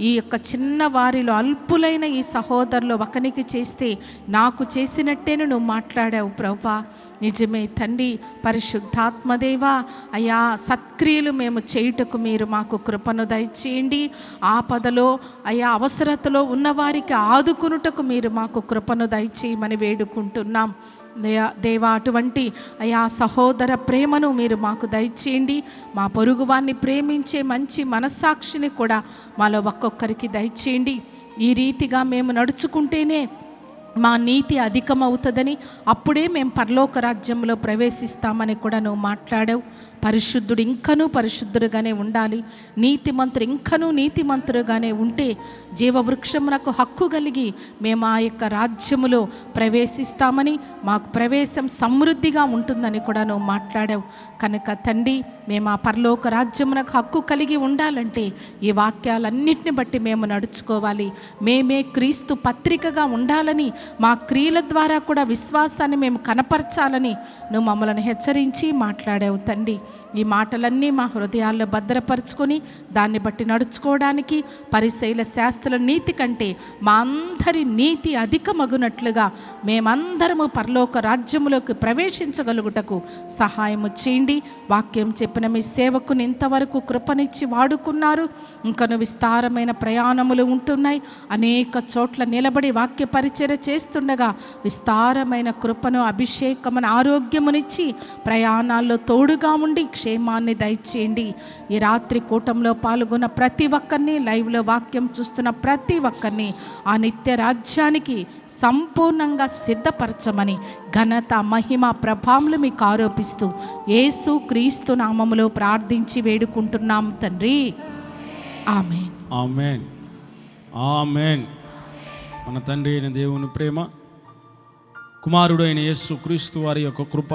ఈ యొక్క చిన్న వారిలో అల్పులైన ఈ సహోదరులు ఒకనికి చేస్తే నాకు చేసినట్టేను నువ్వు మాట్లాడావు ప్రభువా. నిజమే తండ్రి, పరిశుద్ధాత్మదేవా, అయ్యా సత్క్రియలు మేము చేయుటకు మీరు మాకు కృపను దయచేయండి. ఆపదలో అయ్యా అవసరతలో ఉన్నవారికి ఆదుకొనుటకు మీరు మాకు కృపను దయచేయమని వేడుకుంటున్నాం. దేవా, అటువంటి అయా సహోదర ప్రేమను మీరు మాకు దయచేయండి. మా పొరుగువాన్ని ప్రేమించే మంచి మనస్సాక్షిని కూడా మాలో ఒక్కొక్కరికి దయచేయండి. ఈ రీతిగా మేము నడుచుకుంటేనే మా నీతి అధికమవుతుందని, అప్పుడే మేము పరలోక రాజ్యంలో ప్రవేశిస్తామని కూడా నువ్వు మాట్లాడావు. పరిశుద్ధుడు ఇంకనూ పరిశుద్ధుడుగానే ఉండాలి, నీతిమంతుడు ఇంకనూ నీతిమంతుడుగానే ఉంటే జీవవృక్షమునకు హక్కు కలిగి మేము ఆ యొక్క రాజ్యములో ప్రవేశిస్తామని, మాకు ప్రవేశం సమృద్ధిగా ఉంటుందని కూడా నువ్వు మాట్లాడావు. కనుక తండ్రి, మేము ఆ పరలోక రాజ్యమునకు హక్కు కలిగి ఉండాలంటే ఈ వాక్యాలన్నింటిని బట్టి మేము నడుచుకోవాలి. మేమే క్రీస్తు పత్రికగా ఉండాలని, మా క్రియల ద్వారా కూడా విశ్వాసాన్ని మేము కనపరచాలని నువ్వు మమ్మల్ని హెచ్చరించి మాట్లాడావు తండ్రి. ఈ మాటలన్నీ మా హృదయాల్లో భద్రపరుచుకొని దాన్ని బట్టి నడుచుకోవడానికి పరిసయ్యుల శాస్త్రుల నీతి కంటే మా అందరి నీతి అధికమగునట్లుగా మేమందరము పరలోక రాజ్యములోకి ప్రవేశించగలుగుటకు సహాయము చేయండి. వాక్యం చెప్పిన మీ సేవకుని ఇంతవరకు కృపనిచ్చి వాడుకున్నారు. ఇంకను విస్తారమైన ప్రయాణములు ఉంటున్నాయి. అనేక చోట్ల నిలబడి వాక్య పరిచర్య చేస్తుండగా విస్తారమైన కృపను, అభిషేకమును, ఆరోగ్యమునిచ్చి ప్రయాణాల్లో తోడుగా ఉండి క్షేమాన్ని దయచేయండి. ఈ రాత్రి కూటంలో పాల్గొన్న ప్రతి ఒక్కరిని, లైవ్లో వాక్యం చూస్తున్న ప్రతి ఒక్కరిని ఆ నిత్య రాజ్యానికి సంపూర్ణంగా సిద్ధపరచమని ఘనత, మహిమ, ప్రభావములు మీకు ఆరోపిస్తూ యేసు క్రీస్తు నామములో ప్రార్థించి వేడుకుంటున్నాం తండ్రి. ఆమేన్. ఆమేన్. ఆమేన్. మన తండ్రి అయిన దేవుని ప్రేమ, కుమారుడు అయిన యేసు క్రీస్తు వారి యొక్క కృప,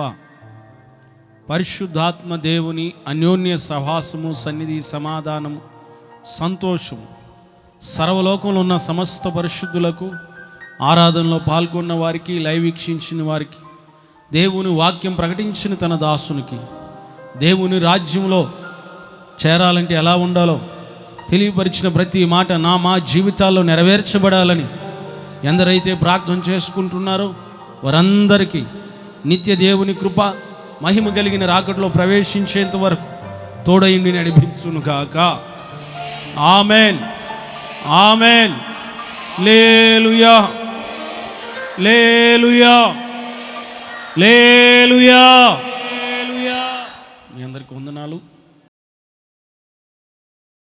పరిశుద్ధాత్మ దేవుని అన్యోన్య సహవాసము, సన్నిధి, సమాధానము, సంతోషము సర్వలోకంలో ఉన్న సమస్త పరిశుద్ధులకు, ఆరాధనలో పాల్గొన్న వారికి, లైవ్ వీక్షించిన వారికి, దేవుని వాక్యం ప్రకటించిన తన దాసునికి దేవుని రాజ్యంలో చేరాలంటే ఎలా ఉండాలో తెలియపరిచిన ప్రతి మాట మా జీవితాల్లో నెరవేర్చబడాలని ఎందరైతే ప్రార్థన చేసుకుంటున్నారో వారందరికీ నిత్య దేవుని కృప మహిమ కలిగిన రాకడలో ప్రవేశించేంత వరకు తోడైండి నడిపించును కాక. ఆమెన్, ఆమెన్. లేలుయా, లేలుయా, లేలుయా.